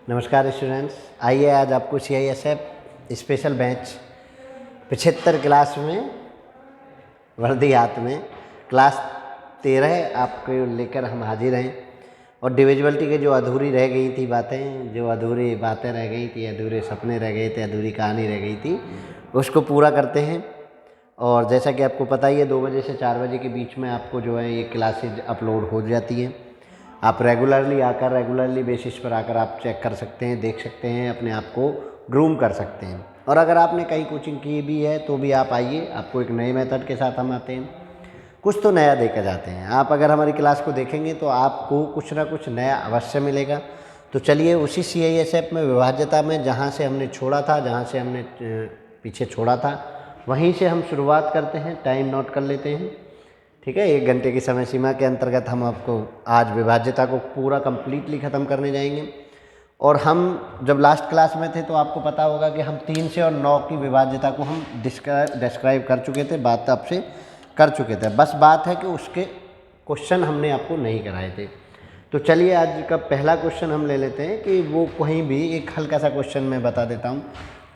नमस्कार स्टूडेंट्स, आइए आज आपको CISF स्पेशल बैच 75 क्लास में वर्दी हाथ में क्लास 13 आपको लेकर हम हाजिर हैं। और डिविजिबिलिटी की जो अधूरी रह गई थी बातें, जो अधूरी बातें रह गई थी, अधूरे सपने रह गए थे, अधूरी कहानी रह गई थी, उसको पूरा करते हैं। और जैसा कि आपको पता ही है 2 बजे से 4 बजे के बीच में आपको जो है ये क्लासेज अपलोड हो जाती हैं। आप रेगुलरली बेसिस पर आकर आप चेक कर सकते हैं, देख सकते हैं, अपने आप को ग्रूम कर सकते हैं। और अगर आपने कहीं कोचिंग की भी है तो भी आप आइए, आपको एक नए मेथड के साथ हम आते हैं, कुछ तो नया देकर जाते हैं। आप अगर हमारी क्लास को देखेंगे तो आपको कुछ ना कुछ नया अवश्य मिलेगा। तो चलिए उसी CISF में विभाज्यता में जहाँ से हमने छोड़ा था, जहाँ से हमने पीछे छोड़ा था, वहीं से हम शुरुआत करते हैं। टाइम नोट कर लेते हैं, ठीक है। 1 घंटे की समय सीमा के अंतर्गत हम आपको आज विभाज्यता को पूरा कंप्लीटली ख़त्म करने जाएंगे। और हम जब लास्ट क्लास में थे तो आपको पता होगा कि हम 3 से और 9 की विभाज्यता को हम डिस्क्राइब कर चुके थे, बात आपसे कर चुके थे। बस बात है कि उसके क्वेश्चन हमने आपको नहीं कराए थे। तो चलिए आज का पहला क्वेश्चन हम ले लेते हैं कि वो कहीं भी एक हल्का सा क्वेश्चन मैं बता देता हूँ,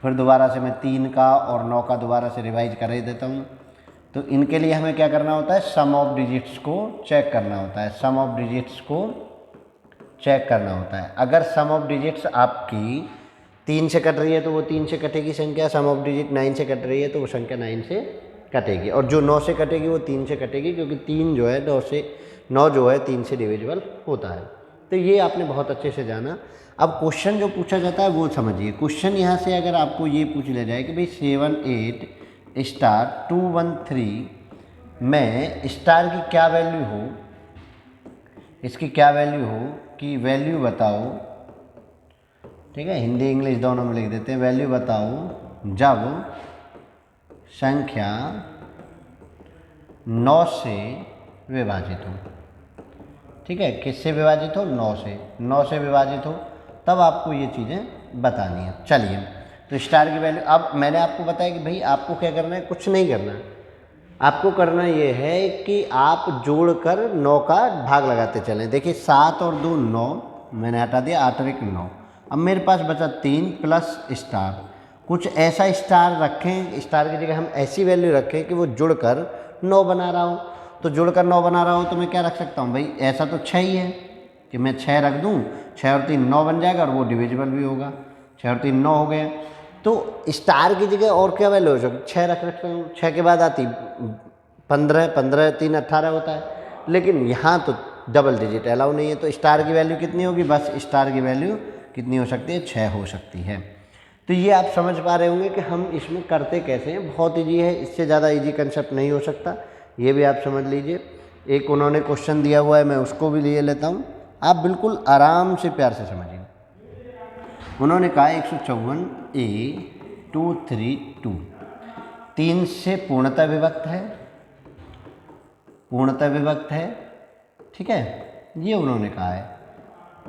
फिर दोबारा से मैं 3 का और 9 का दोबारा से रिवाइज कर ही देता हूँ। तो इनके लिए हमें क्या करना होता है, सम ऑफ डिजिट्स को चेक करना होता है। सम ऑफ डिजिट्स को चेक करना होता है। अगर सम ऑफ डिजिट्स आपकी 3 से कट रही है तो वो 3 से कटेगी संख्या, सम ऑफ डिजिट 9 से कट रही है तो वो संख्या 9 से कटेगी, और जो 9 से कटेगी वो 3 से कटेगी, क्योंकि 3 जो है 9 जो है 3 से डिविजिबल होता है। तो ये आपने बहुत अच्छे से जाना। अब क्वेश्चन जो पूछा जाता है वो समझिए। क्वेश्चन यहाँ से अगर आपको ये पूछ लिया जाए कि भाई 7 8 स्टार 2 1 3 में स्टार की क्या वैल्यू हो, इसकी क्या वैल्यू हो कि वैल्यू बताओ, ठीक है, हिंदी इंग्लिश दोनों में लिख देते हैं। वैल्यू बताओ जब संख्या 9 से विभाजित हो, ठीक है। किससे विभाजित हो? 9 से विभाजित हो, तब आपको ये चीज़ें बतानी है। चलिए तो स्टार की वैल्यू, अब मैंने आपको बताया कि भाई आपको क्या करना है, कुछ नहीं करना है। आपको करना ये है कि आप जोड़कर 9 का भाग लगाते चलें। देखिए 7 और 2 9, मैंने हटा दिया, 8 और 1 9। अब मेरे पास बचा 3 प्लस स्टार। कुछ ऐसा स्टार रखें, स्टार की जगह हम ऐसी वैल्यू रखें कि वो जुड़कर 9 बना रहा हो। तो जुड़कर 9 बना रहा हो तो मैं क्या रख सकता हूँ भाई, ऐसा तो 6 ही है कि मैं 6 रख दूँ, 6 और 3 9 बन जाएगा और वो डिविजिबल भी होगा। 6 और 3 9 हो गए। तो स्टार की जगह और क्या वैल्यू हो सकती, 6 रख सकता हूँ। 6 के बाद आती 15, 15 3 18 होता है, लेकिन यहाँ तो डबल डिजिट अलाउ नहीं है। तो स्टार की वैल्यू कितनी होगी, बस स्टार की वैल्यू कितनी हो सकती है, 6 हो सकती है। तो ये आप समझ पा रहे होंगे कि हम इसमें करते कैसे हैं। बहुत ईजी है, इससे ज़्यादा ईजी कंसेप्ट नहीं हो सकता, ये भी आप समझ लीजिए। एक उन्होंने क्वेश्चन दिया हुआ है, मैं उसको भी लिए लेता हूँ, आप बिल्कुल आराम से प्यार से समझिए। उन्होंने कहा 154 A 232 3 से पूर्णतः विभक्त है, ठीक है, ये उन्होंने कहा है।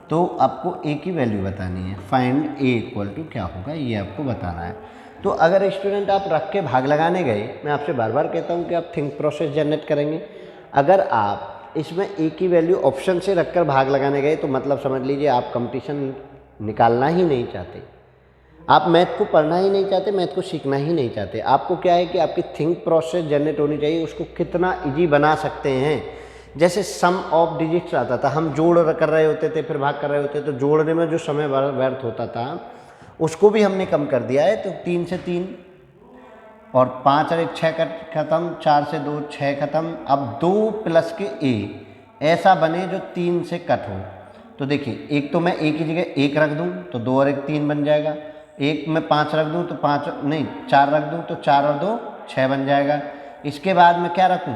तो आपको A की वैल्यू बतानी है। फाइंड A इक्वल टू क्या होगा, ये आपको बताना है। तो अगर स्टूडेंट आप रख के भाग लगाने गए, मैं आपसे बार बार कहता हूँ कि आप थिंक प्रोसेस जनरेट करेंगे। अगर आप इसमें A की वैल्यू ऑप्शन से रखकर भाग लगाने गए तो मतलब समझ लीजिए आप कंपटीशन निकालना ही नहीं चाहते, आप मैथ को पढ़ना ही नहीं चाहते, मैथ को सीखना ही नहीं चाहते। आपको क्या है कि आपकी थिंक प्रोसेस जनरेट होनी चाहिए, उसको कितना इजी बना सकते हैं। जैसे सम ऑफ डिजिट्स आता था, हम जोड़ कर रहे होते थे, फिर भाग कर रहे होते, तो जोड़ने में जो समय व्यर्थ होता था उसको भी हमने कम कर दिया है। तो 3 से 3 और 5 और 1 6 खत्म, 4 से 2 6 खत्म। अब 2 प्लस के A ऐसा बने जो 3 से कट हो। तो देखिए एक तो मैं A की जगह 1 रख दूँ तो 2 और 1 3 बन जाएगा। एक में 5 रख दूँ तो 4 रख दूँ तो 4 और 2 6 बन जाएगा। इसके बाद मैं क्या रखूँ,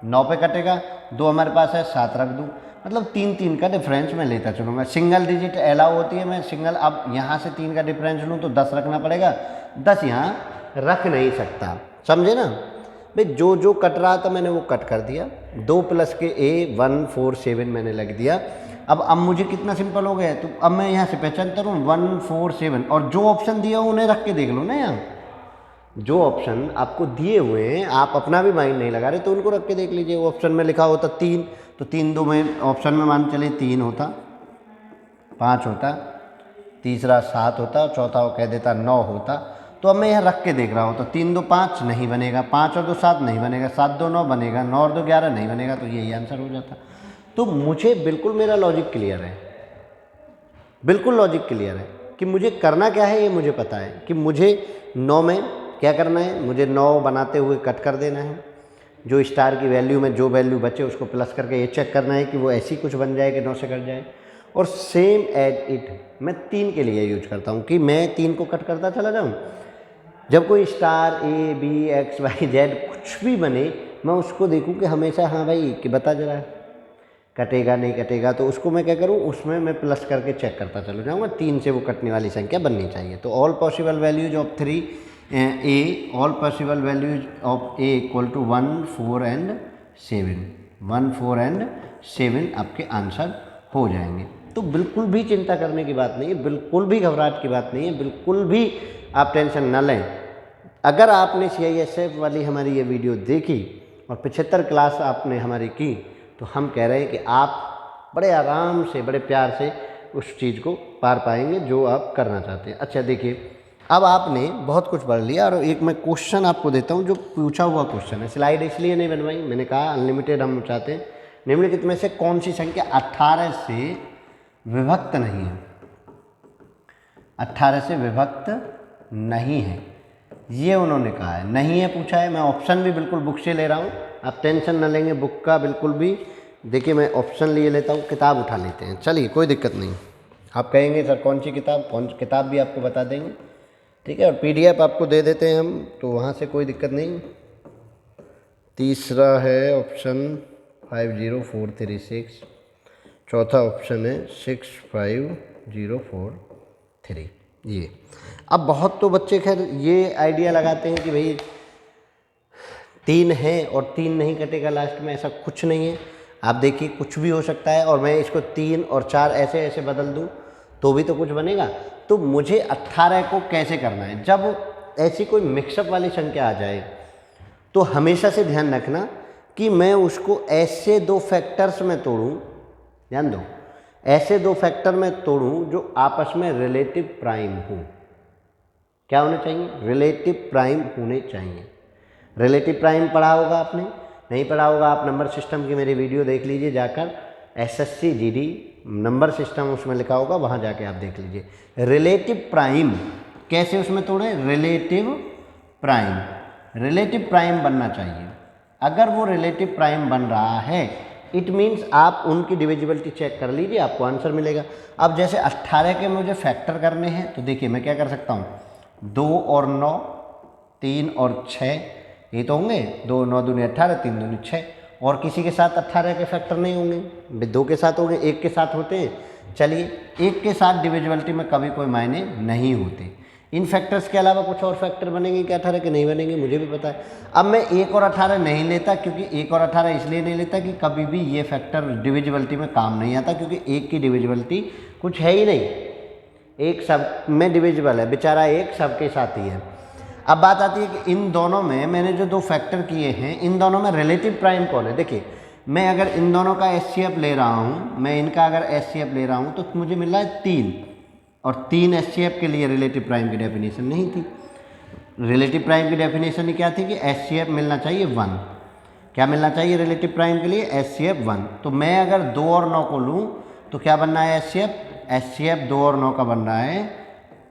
9 पे कटेगा, 2 हमारे पास है, 7 रख दूँ, मतलब 3 3 का डिफरेंस मैं लेता चलूँगा। सिंगल डिजिट अलाउ होती है, मैं सिंगल, अब यहाँ से 3 का डिफरेंस लूँ तो 10 रखना पड़ेगा, 10 यहाँ रख नहीं सकता, समझे ना भाई। जो कट रहा था मैंने वो कट कर दिया। 2 प्लस के A 1 4 7 मैंने लग दिया। अब मुझे कितना सिंपल हो गया, तो अब मैं यहाँ से पहचानता हूँ 1 4 7, और जो ऑप्शन दिया उन्हें रख के देख लो ना। यहाँ जो ऑप्शन आपको दिए हुए हैं, आप अपना भी माइंड नहीं लगा रहे तो उनको रख के देख लीजिए। वो ऑप्शन में लिखा होता 3, तो 3 2 में ऑप्शन में मान चले 3 होता, 5 होता, तीसरा 7 होता, चौथा वो कह देता 9 होता। तो अब मैं यहाँ रख के देख रहा हूँ, तो 3 2 5 नहीं बनेगा, 5 और 2 7 नहीं बनेगा, 7 2 9 बनेगा, 9 और 2 11 नहीं बनेगा, तो यही आंसर हो जाता। तो मुझे बिल्कुल मेरा लॉजिक क्लियर है, बिल्कुल लॉजिक क्लियर है कि मुझे करना क्या है, ये मुझे पता है कि मुझे 9 में क्या करना है, मुझे 9 बनाते हुए कट कर देना है, जो स्टार की वैल्यू में जो वैल्यू बचे उसको प्लस करके ये चेक करना है कि वो ऐसी कुछ बन जाए कि 9 से कट जाए। और सेम एज इट मैं 3 के लिए यूज करता हूँ कि मैं 3 को कट करता चला जाऊँ। जब कोई star A B X Y Z कुछ भी बने, मैं उसको देखूँ कि हमेशा हाँ भाई कि बता जरा कटेगा नहीं कटेगा, तो उसको मैं क्या करूँ, उसमें मैं प्लस करके चेक करता चलो जाऊँगा, 3 से वो कटने वाली संख्या बननी चाहिए। तो all possible values of 3 A, all possible values of A equal to 1 4 and 7, 1 4 and 7 आपके आंसर हो जाएंगे। तो बिल्कुल भी चिंता करने की बात नहीं है, बिल्कुल भी घबराहट की बात नहीं है, बिल्कुल भी आप टेंशन न लें। अगर आपने CISF वाली हमारी ये वीडियो देखी और 75 क्लास आपने हमारी की, तो हम कह रहे हैं कि आप बड़े आराम से, बड़े प्यार से उस चीज़ को पार पाएंगे जो आप करना चाहते हैं। अच्छा देखिए, अब आपने बहुत कुछ पढ़ लिया और एक मैं क्वेश्चन आपको देता हूँ जो पूछा हुआ क्वेश्चन है। स्लाइड इसलिए नहीं बनवाई, मैंने कहा अनलिमिटेड हम चाहते हैं। निम्नलिखित में से कौन सी संख्या 18 से विभक्त नहीं है, 18 से विभक्त नहीं है, ये उन्होंने कहा है। नहीं है पूछा है, मैं ऑप्शन भी बिल्कुल बुक से ले रहा हूँ, आप टेंशन न लेंगे बुक का बिल्कुल भी। देखिए मैं ऑप्शन लिए लेता हूँ, किताब उठा लेते हैं, चलिए कोई दिक्कत नहीं। आप कहेंगे सर कौन सी किताब, कौन सी किताब भी आपको बता देंगे, ठीक है। और PDF आपको दे देते हैं हम, तो वहाँ से कोई दिक्कत नहीं। तीसरा है ऑप्शन 50436, चौथा ऑप्शन है 65043, ये। अब बहुत तो बच्चे खैर ये आइडिया लगाते हैं कि भाई 3 है और 3 नहीं कटेगा लास्ट में, ऐसा कुछ नहीं है। आप देखिए कुछ भी हो सकता है, और मैं इसको 3 और 4 ऐसे ऐसे बदल दूं तो भी तो कुछ बनेगा। तो मुझे 18 को कैसे करना है, जब ऐसी कोई मिक्सअप वाली संख्या आ जाए तो हमेशा से ध्यान रखना कि मैं उसको ऐसे 2 फैक्टर्स में तोड़ूं, ध्यान दो, ऐसे 2 फैक्टर में तोड़ूं जो आपस में रिलेटिव प्राइम हों। क्या होने चाहिए, रिलेटिव प्राइम होने चाहिए। रिलेटिव प्राइम पढ़ा होगा आपने, नहीं पढ़ा होगा आप नंबर सिस्टम की मेरी वीडियो देख लीजिए जाकर, SSC GD नंबर सिस्टम उसमें लिखा होगा, वहाँ जाके आप देख लीजिए। रिलेटिव प्राइम कैसे उसमें तोड़े, रिलेटिव प्राइम बनना चाहिए। अगर वो रिलेटिव प्राइम बन रहा है इट मीन्स आप उनकी डिविजिबिलिटी चेक कर लीजिए, आपको आंसर मिलेगा। अब जैसे 18 के मुझे फैक्टर करने हैं, तो देखिए मैं क्या कर सकता हूँ, 2 और 9, 3 और 6, ये तो होंगे, 2 9 दूनी 18, 3 दूनी 6। और किसी के साथ 18 के फैक्टर नहीं होंगे, 2 के साथ होंगे, 1 के साथ होते हैं। चलिए 1 के साथ डिविजिबिलिटी में कभी कोई मायने नहीं होते। इन फैक्टर्स के अलावा कुछ और फैक्टर बनेंगे क्या 18 के, नहीं बनेंगे, मुझे भी पता है। अब मैं 1 और 18 नहीं लेता, क्योंकि 1 और 18 इसलिए नहीं लेता कि कभी भी ये फैक्टर डिविजिबिलिटी में काम नहीं आता, क्योंकि 1 की डिविजिबिलिटी कुछ है ही नहीं, 1 सब में डिविजिबल है, बेचारा 1 सबके साथ ही है। अब बात आती है कि इन दोनों में मैंने जो 2 फैक्टर किए हैं, इन दोनों में रिलेटिव प्राइम कौन है। देखिए मैं अगर इन दोनों का SCF ले रहा हूँ, मैं इनका अगर SCF ले रहा हूँ तो मुझे मिल रहा है 3, और 3 SCF के लिए रिलेटिव प्राइम की डेफिनेशन नहीं थी। रिलेटिव प्राइम की डेफिनेशन ही क्या थी कि SCF मिलना चाहिए 1। क्या मिलना चाहिए रिलेटिव प्राइम के लिए, SCF 1। तो मैं अगर 2 और 9 को लूँ तो क्या बन रहा है SCF 2 और 9 का बन रहा है,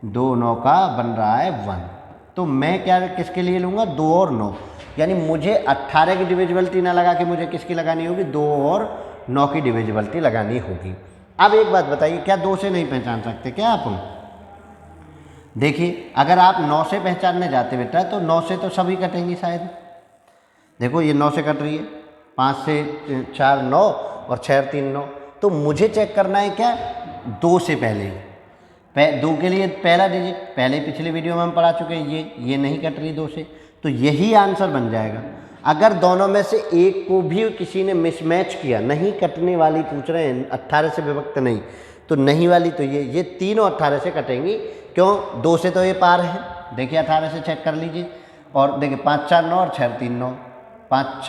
2 9 का बन रहा है 1। तो मैं क्या किसके लिए लूँगा, 2 और 9, यानी मुझे 18 की डिविजिबिलिटी ना लगा के मुझे किसकी लगानी होगी, 2 और 9 की डिविजिबिलिटी लगानी होगी। अब एक बात बताइए, क्या 2 से नहीं पहचान सकते क्या आप? देखिए अगर आप 9 से पहचानने जाते बेटा तो 9 से तो सभी कटेंगी शायद। देखो ये 9 से कट रही है, 5 से 4 9 और 6 और 3 9। तो मुझे चेक करना है क्या, 2 से पहले, 2 के लिए पहला डिजिट, पहले पिछली वीडियो में हम पढ़ा चुके हैं, ये नहीं कट रही 2 से, तो यही आंसर बन जाएगा। अगर दोनों में से एक को भी किसी ने मिसमैच किया, नहीं कटने वाली पूछ रहे हैं, 18 से विभक्त नहीं, तो नहीं वाली तो ये तीनों 18 से कटेंगी। क्यों, 2 से तो ये पार है, देखिए 18 से चेक कर लीजिए। और देखिए 5 4 9 और 6 3 9, 5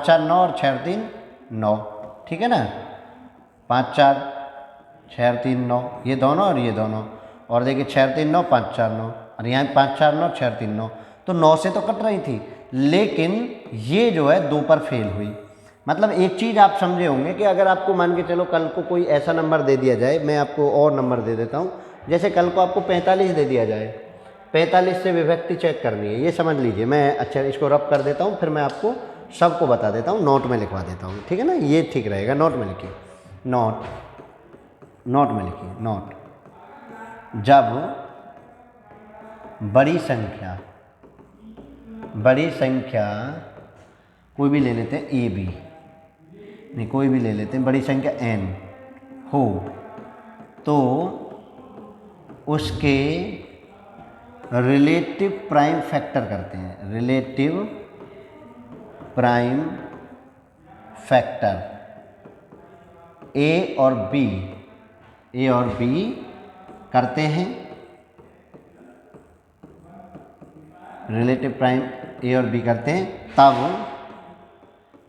4 9 और 6 3 9, ठीक है ना, 5 4 6 और 3 9, ये दोनों और ये दोनों, और देखिए 6 और 3 9, 5 4 9, और यहाँ 5 4 9, 6 और 3 9, तो 9 से तो कट रही थी, लेकिन ये जो है 2 पर फेल हुई। मतलब एक चीज़ आप समझे होंगे कि अगर आपको मान के चलो कल को कोई ऐसा नंबर दे दिया जाए, मैं आपको और नंबर दे देता हूँ, जैसे कल को आपको 45 दे दिया जाए, 45 से विभक्ति चेक करनी है, ये समझ लीजिए। मैं अच्छा इसको रब कर देता हूँ, फिर मैं आपको सबको बता देता हूँ, नोट में लिखवा देता हूँ, ठीक है ना, ये ठीक रहेगा। नोट में लिखिए, नोट में लिखिए, नोट। जब बड़ी संख्या कोई भी ले लेते हैं, ए बी नहीं, कोई भी ले लेते हैं, बड़ी संख्या n हो तो उसके रिलेटिव प्राइम फैक्टर करते हैं, रिलेटिव प्राइम फैक्टर ए और बी करते हैं, रिलेटिव प्राइम ए और बी करते हैं, तब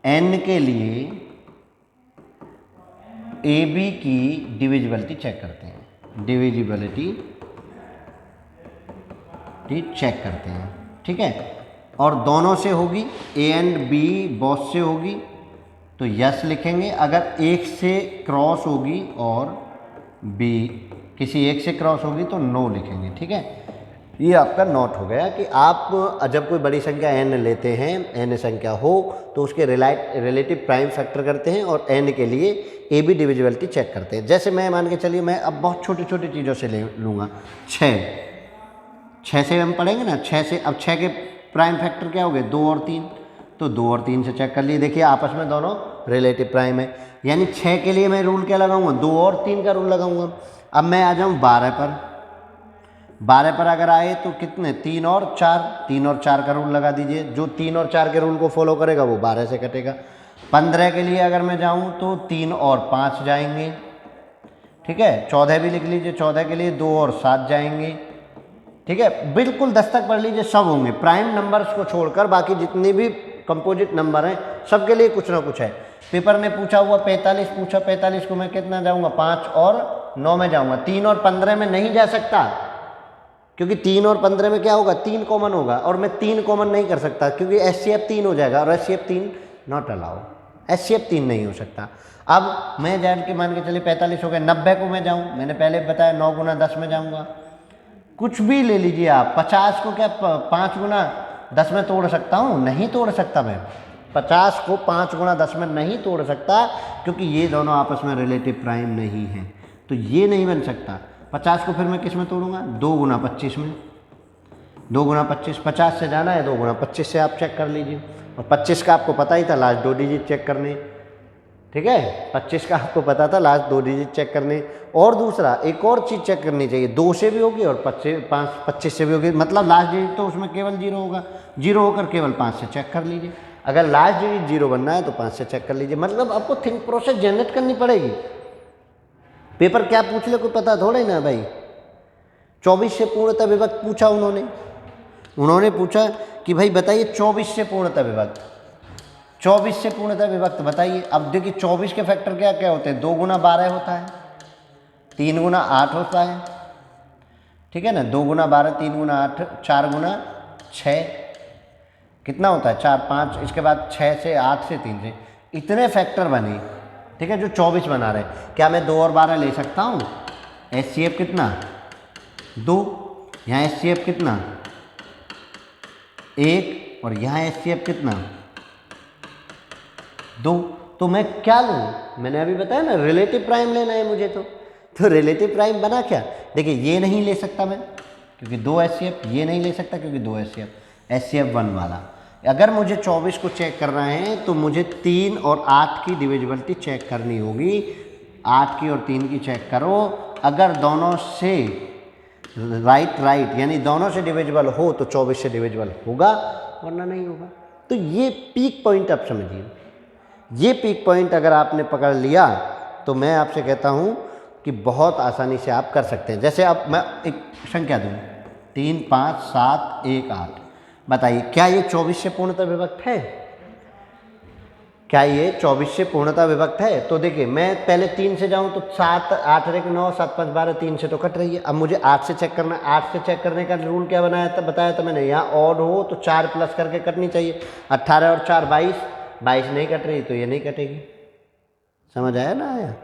n के लिए ए बी की डिविजिबिलिटी चेक करते हैं, डिविजिबिलिटी चेक करते हैं, ठीक है। और दोनों से होगी, ए एंड बी बोथ से होगी तो यस लिखेंगे, अगर एक से क्रॉस होगी और बी किसी एक से क्रॉस होगी तो नो लिखेंगे, ठीक है। ये आपका नोट हो गया कि आप जब कोई बड़ी संख्या n लेते हैं, n संख्या हो तो उसके रिलेटिव प्राइम फैक्टर करते हैं और n के लिए ए बी डिविजिबिलिटी चेक करते हैं। जैसे मैं मान के चलिए, मैं अब बहुत छोटी छोटी चीज़ों से ले लूँगा, 6 से हम पढ़ेंगे ना, 6 से, अब 6 के प्राइम फैक्टर क्या हो गए, 2 और 3, तो 2 और 3 से चेक कर लिए, देखिए आपस में दोनों रिलेटिव प्राइम है, यानी 6 के लिए मैं रूल क्या लगाऊंगा, 2 और 3 का रूल लगाऊंगा। अब मैं आ जाऊँ 12 पर अगर आए तो कितने, 3 और 4 का रूल लगा दीजिए, जो 3 और 4 के रूल को फॉलो करेगा वो 12 से कटेगा। 15 के लिए अगर मैं जाऊँ तो 3 और 5 जाएंगे, ठीक है। 14 भी लिख लीजिए, 14 के लिए 2 और 7 जाएंगे, ठीक है। बिल्कुल 10 तक पढ़ लीजिए, सब होंगे, प्राइम नंबर्स को छोड़कर बाकी जितने भी कंपोजिट नंबर हैं सबके लिए कुछ ना कुछ है। पेपर में पूछा हुआ 45 पूछा, 45 को मैं कितना जाऊंगा, 5 और 9 में जाऊंगा, 3 और 15 में नहीं जा सकता, क्योंकि 3 और 15 में क्या होगा, 3 कॉमन होगा, और मैं 3 कॉमन नहीं कर सकता क्योंकि SCF 3 हो जाएगा, और SCF 3 नॉट अलाउ, SCF 3 नहीं हो सकता। अब मैं जान के मान के चलिए 45 हो गए, 90 को मैं जाऊँ, मैंने पहले बताया 9 गुना 10 में जाऊँगा, कुछ भी ले लीजिए आप। 50 को क्या 5 गुना 10 में तोड़ सकता हूँ, नहीं तोड़ सकता मैं, 50 को 5 गुना 10 में नहीं तोड़ सकता, क्योंकि ये दोनों आपस में रिलेटिव प्राइम नहीं है, तो ये नहीं बन सकता। 50 को फिर मैं किस में तोड़ूंगा, 2 गुना 25 में, 2 गुना 25, 50 से जाना है 2 गुना 25 से आप चेक कर लीजिए, और 25 का आपको पता ही था लास्ट 2 डिजिट चेक करने, ठीक है, 25 का आपको पता था लास्ट 2 डिजिट चेक करने। और दूसरा एक और चीज़ चेक करनी चाहिए, 2 से भी होगी और 25 से भी होगी, मतलब लास्ट डिजिट तो उसमें केवल 0 होगा, 0 होकर केवल 5 से चेक कर लीजिए, अगर लास्ट डिजिट 0 बनना है तो 5 से चेक कर लीजिए। मतलब आपको थिंक प्रोसेस जनरेट करनी पड़ेगी, पेपर क्या पूछ ले कोई पता थोड़े ना भाई। 24 से पूर्णतः विभक्त पूछा उन्होंने पूछा कि भाई बताइए 24 से पूर्णतः विभक्त, 24 से पूर्णतः विभक्त बताइए। अब देखिए 24 के फैक्टर क्या क्या होते हैं, 2 गुना 12 होता है, 3 गुना 8 होता है, ठीक है ना, 2 गुना 12, 3 गुना 8, 4 गुना 6, कितना होता है 4 5, इसके बाद 6 से 8 से 3 से, इतने फैक्टर बने, ठीक है, जो 24 बना रहे। क्या मैं 2 और 12 ले सकता हूँ, SCF कितना 2, यहाँ SCF कितना 1, और यहाँ SCF कितना 2, तो मैं क्या लूँ, मैंने अभी बताया ना रिलेटिव प्राइम लेना है मुझे, तो रिलेटिव प्राइम बना क्या, देखिए ये नहीं ले सकता मैं क्योंकि 2 SCF, ये नहीं ले सकता क्योंकि 2 SCF 1 वाला। अगर मुझे 24 को चेक करना है तो मुझे 3 और 8 की डिविजिबिलिटी चेक करनी होगी, 8 की और 3 की चेक करो, अगर दोनों से राइट यानी दोनों से डिविजिबल हो तो 24 से डिविजिबल होगा, वरना नहीं होगा। तो ये पीक पॉइंट आप समझिए, ये पीक पॉइंट अगर आपने पकड़ लिया तो मैं आपसे कहता हूँ कि बहुत आसानी से आप कर सकते हैं। जैसे अब मैं एक संख्या दूँ, 3 5 7 1 8, बताइए क्या ये 24 से पूर्णतः विभक्त है, क्या ये 24 से पूर्णतः विभक्त है? तो देखिए मैं पहले 3 से जाऊं तो 7 8 1 9 7 5 12 3 से तो कट रही है। अब मुझे 8 से चेक करना है। 8 से चेक करने का रूल क्या बनाया था, बताया था मैंने, यहाँ ऑड हो तो 4 प्लस करके कटनी चाहिए। 18 और 4 22, 22 नहीं कट रही तो ये नहीं कटेगी। समझ आया ना? आया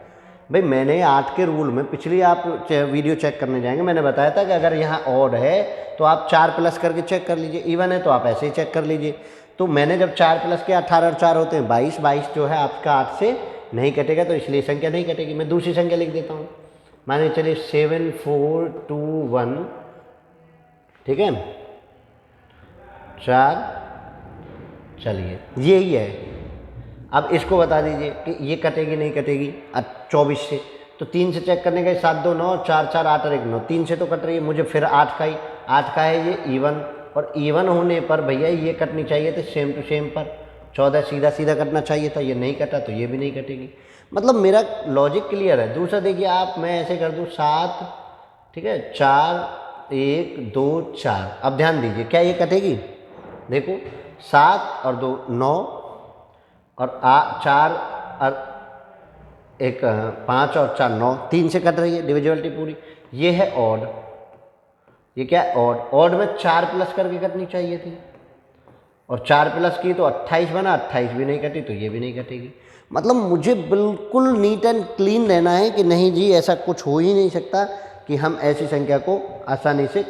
भाई? मैंने 8 के रूल में, पिछली आप वीडियो चेक करने जाएंगे, मैंने बताया था कि अगर यहाँ ऑड है तो आप 4 प्लस करके चेक कर लीजिए, इवन है तो आप ऐसे ही चेक कर लीजिए। तो मैंने जब 4 प्लस किया, 18 और 4 होते हैं 22, 22 जो है आपका 8 से नहीं कटेगा, तो इसलिए संख्या नहीं कटेगी। मैं दूसरी संख्या लिख देता हूँ, मानिए चलिए 7 4 2 1, ठीक है, 4, चलिए यही है। अब इसको बता दीजिए कि ये कटेगी नहीं कटेगी 24 से, तो 3 से चेक करने का 7 2 9 4 4 8 और 1 9, 3 से तो कट रही है। मुझे फिर 8 का है ये इवन, और इवन होने पर भैया ये कटनी चाहिए थी सेम टू सेम पर। 14 सीधा सीधा कटना चाहिए था, ये नहीं कटा तो ये भी नहीं कटेगी। मतलब मेरा लॉजिक क्लियर है। दूसरा देखिए आप, मैं ऐसे कर दूँ 7, ठीक है, 4 1 2 4। अब ध्यान दीजिए, क्या ये कटेगी? देखो 7 और 2 9, और 4 और 1 5 और 4 9, 3 से कट रही है, डिविजिबिलिटी पूरी। ये है ऑड, ये क्या है? ऑड। ऑड में 4 प्लस करके कटनी चाहिए थी, और 4 प्लस की तो 28 बना, 28 भी नहीं कटी तो ये भी नहीं कटेगी। मतलब मुझे बिल्कुल नीट एंड क्लीन रहना है कि नहीं जी ऐसा कुछ हो ही नहीं सकता कि हम ऐसी संख्या को आसानी से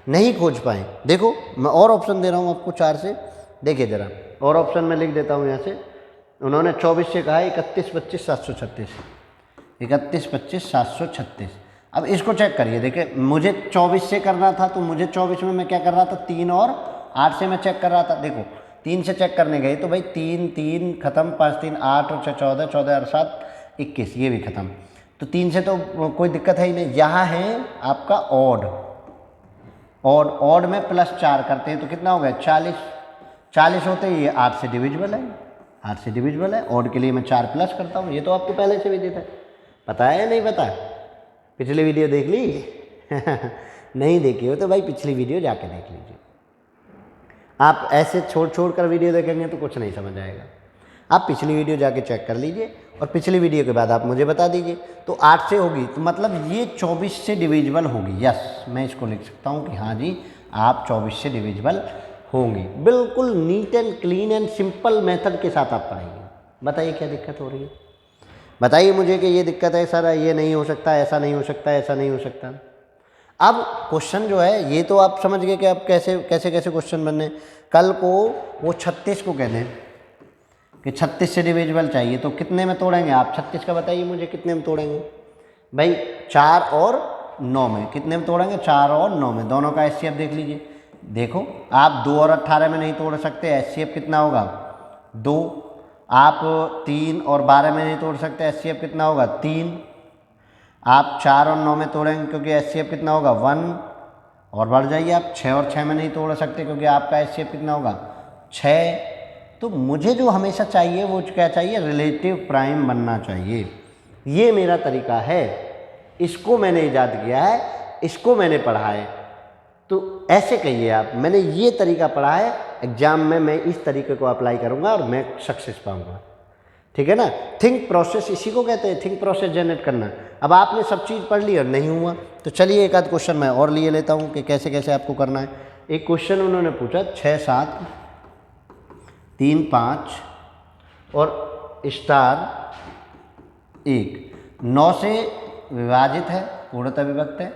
नहीं खोज पाएँ। देखो मैं और ऑप्शन दे रहा हूँ आपको 4 से, देखिए ज़रा और ऑप्शन में लिख देता हूँ यहाँ से। उन्होंने 24 से कहा 31 25 736, 31 25 736। अब इसको चेक करिए, देखिए मुझे 24 से करना था, तो मुझे 24 में मैं क्या कर रहा था, 3 और 8 से मैं चेक कर रहा था। देखो 3 से चेक करने गए तो भाई 3 3 खत्म, 5 3 8 और 6 14, 14 और 7 21, ये भी खत्म। तो 3 से तो कोई दिक्कत है ही नहीं। यहाँ है आपका ऑड, ऑड में +4 करते हैं तो कितना हो गया 40, 40 होते ही ये 8 से डिविजिबल है, 8 से डिविजिबल है। ऑड के लिए मैं 4 प्लस करता हूँ, ये तो आपको पहले से भी देता है। पता है या नहीं पता? पिछली वीडियो देख ली? नहीं देखी हो तो भाई पिछली वीडियो जाके देख लीजिए। आप ऐसे छोड़ कर वीडियो देखेंगे तो कुछ नहीं समझ आएगा। आप पिछली वीडियो जाके चेक कर लीजिए, और पिछली वीडियो के बाद आप मुझे बता दीजिए। तो 8 से होगी तो मतलब ये 24 से डिविजिबल होगी। यस, मैं इसको लिख सकता हूँ कि हाँ जी आप 24 से डिविजिबल होंगी। बिल्कुल neat and clean and simple method के साथ आप पढ़ाइए। बताइए क्या दिक्कत हो रही है? बताइए मुझे कि ये दिक्कत है सर, ये नहीं हो सकता, ऐसा नहीं हो सकता, ऐसा नहीं हो सकता। अब क्वेश्चन जो है ये तो आप समझ गए कि अब कैसे कैसे कैसे क्वेश्चन बनने। कल को वो 36 को कहते हैं कि 36 से डिविजिबल चाहिए, तो कितने में तोड़ेंगे आप? 36 का बताइए मुझे कितने में तोड़ेंगे भाई? 4 और 9 में। कितने में तोड़ेंगे? 4 और 9 में। दोनों का एचसीएफ देख लीजिए। देखो आप 2 और 18 में नहीं तोड़ सकते, एचसीएफ कितना होगा 2। आप 3 और 12 में नहीं तोड़ सकते, एचसीएफ कितना होगा 3। आप 4 और 9 में तोड़ेंगे क्योंकि एचसीएफ कितना होगा 1। और बढ़ जाइए आप 6 और 6 में नहीं तोड़ सकते क्योंकि आपका एचसीएफ कितना होगा 6। तो मुझे जो हमेशा चाहिए वो क्या चाहिए? रिलेटिव प्राइम बनना चाहिए। ये मेरा तरीका है, इसको मैंने ईजाद किया है, इसको मैंने पढ़ा है। तो ऐसे कहिए आप, मैंने ये तरीका पढ़ा है, एग्जाम में मैं इस तरीके को अप्लाई करूँगा और मैं सक्सेस पाऊँगा। ठीक है ना? थिंक प्रोसेस इसी को कहते हैं, थिंक प्रोसेस जनरेट करना। अब आपने सब चीज़ पढ़ ली और नहीं हुआ तो चलिए एक आध क्वेश्चन मैं और लिए लेता हूँ कि कैसे कैसे आपको करना है। एक क्वेश्चन उन्होंने पूछा 6 7 3 5 और स्टार 1 9 से विभाजित है, पूर्णतः विभक्त है,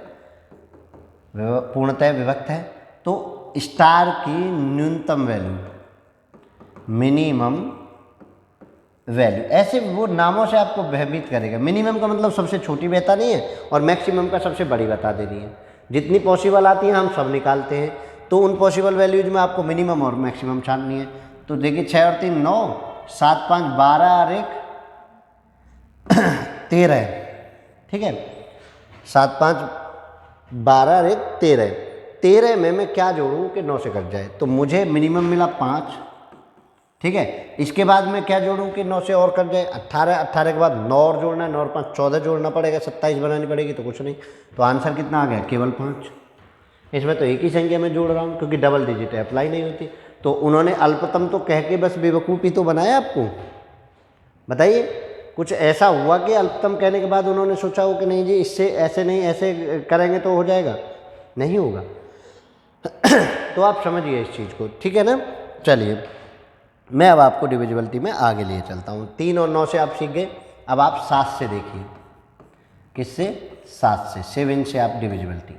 पूर्णतः विभक्त है। तो स्टार की न्यूनतम वैल्यू, मिनिमम वैल्यू, ऐसे वो नामों से आपको भयभीत करेगा। मिनिमम का मतलब सबसे छोटी बता नहीं है, और मैक्सिमम का सबसे बड़ी बता दे रही है। जितनी पॉसिबल आती है हम सब निकालते हैं, तो उन पॉसिबल वैल्यूज में आपको मिनिमम और मैक्सिमम छाननी है। तो देखिए 6 और 3 9, 7 5 12 और 1 13, ठीक है। 7 5 12 और 1 13, 13 में मैं क्या जोड़ूँ कि 9 से कट जाए? तो मुझे मिनिमम मिला 5, ठीक है। इसके बाद मैं क्या जोड़ूं कि 9 से और कट जाए? 18, 18 के बाद 9 और जोड़ना है, 9 और 5 14 जोड़ना पड़ेगा, 27 बनानी पड़ेगी, तो कुछ नहीं। तो आंसर कितना आ गया? केवल 5। इसमें तो एक ही संख्या में जोड़ रहा हूँ क्योंकि डबल डिजिट है, अप्लाई नहीं होती। तो उन्होंने अल्पतम तो कह के बस बेवकूफ़ी तो बनाया आपको, बताइए, कुछ ऐसा हुआ कि अल्पतम कहने के बाद उन्होंने सोचा हो कि नहीं जी इससे ऐसे नहीं, ऐसे करेंगे तो हो जाएगा? नहीं होगा। तो आप समझिए इस चीज़ को, ठीक है ना। चलिए मैं अब आपको डिविजिबिलिटी में आगे लिए चलता हूँ। 3 और 9 से आप सीख गए, अब आप 7 से देखिए। किससे? 7 से। 7 से आप डिविजिबिलिटी।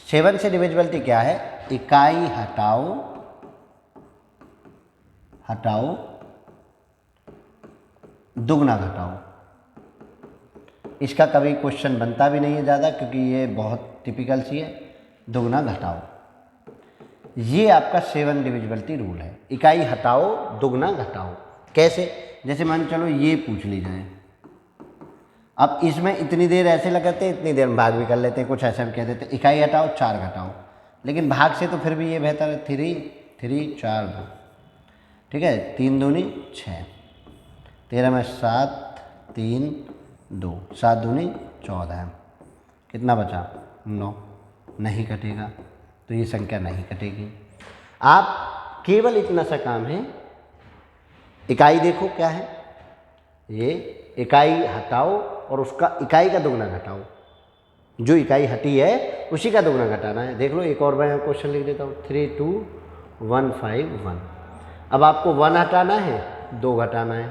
7 से डिविजिबिलिटी क्या है? इकाई हटाओ, हटाओ, दुगना घटाओ। इसका कभी क्वेश्चन बनता भी नहीं है ज़्यादा, क्योंकि ये बहुत टिपिकल सी है। दुगना घटाओ, ये आपका 7 डिविजिबिलिटी रूल है। इकाई हटाओ, दुगना घटाओ। कैसे? जैसे मान चलो ये पूछ ली जाए, अब इसमें इतनी देर ऐसे लगाते हैं, इतनी देर में भाग भी कर लेते हैं, कुछ ऐसा भी कह देते हैं इकाई हटाओ 4 घटाओ, लेकिन भाग से तो फिर भी ये बेहतर है 3 3 4 2, ठीक है। 3 दूनी 6, 13 में 7 3 2, 7 दूनी 14, कितना बचा? 9। नहीं कटेगा, तो ये संख्या नहीं कटेगी। आप केवल इतना सा काम है, इकाई देखो क्या है, ये इकाई हटाओ और उसका इकाई का दुगना घटाओ। जो इकाई हटी है उसी का दुगना घटाना है। देख लो, एक और मैं क्वेश्चन लिख देता हूँ। 3 2 1 5 1। अब आपको 1 हटाना है, 2 घटाना है,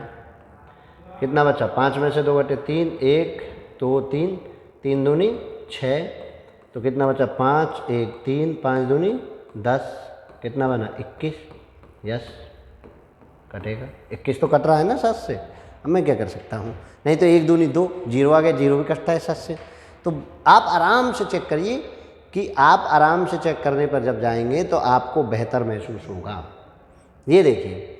कितना बचा? 5 में से 2 घटे 3, 1 2 3, 3 दूनी 6, तो कितना बचा? 5 1 3, 5 दूनी 10, कितना बना? 21। यस, कटेगा। 21 तो कट रहा है ना 7 से। अब मैं क्या कर सकता हूँ? नहीं तो 1 दूनी 2, 0 आ गया, 0 भी कटता है 7 से। तो आप आराम से चेक करिए कि आप आराम से चेक करने पर जब जाएंगे तो आपको बेहतर महसूस होगा। ये देखिए,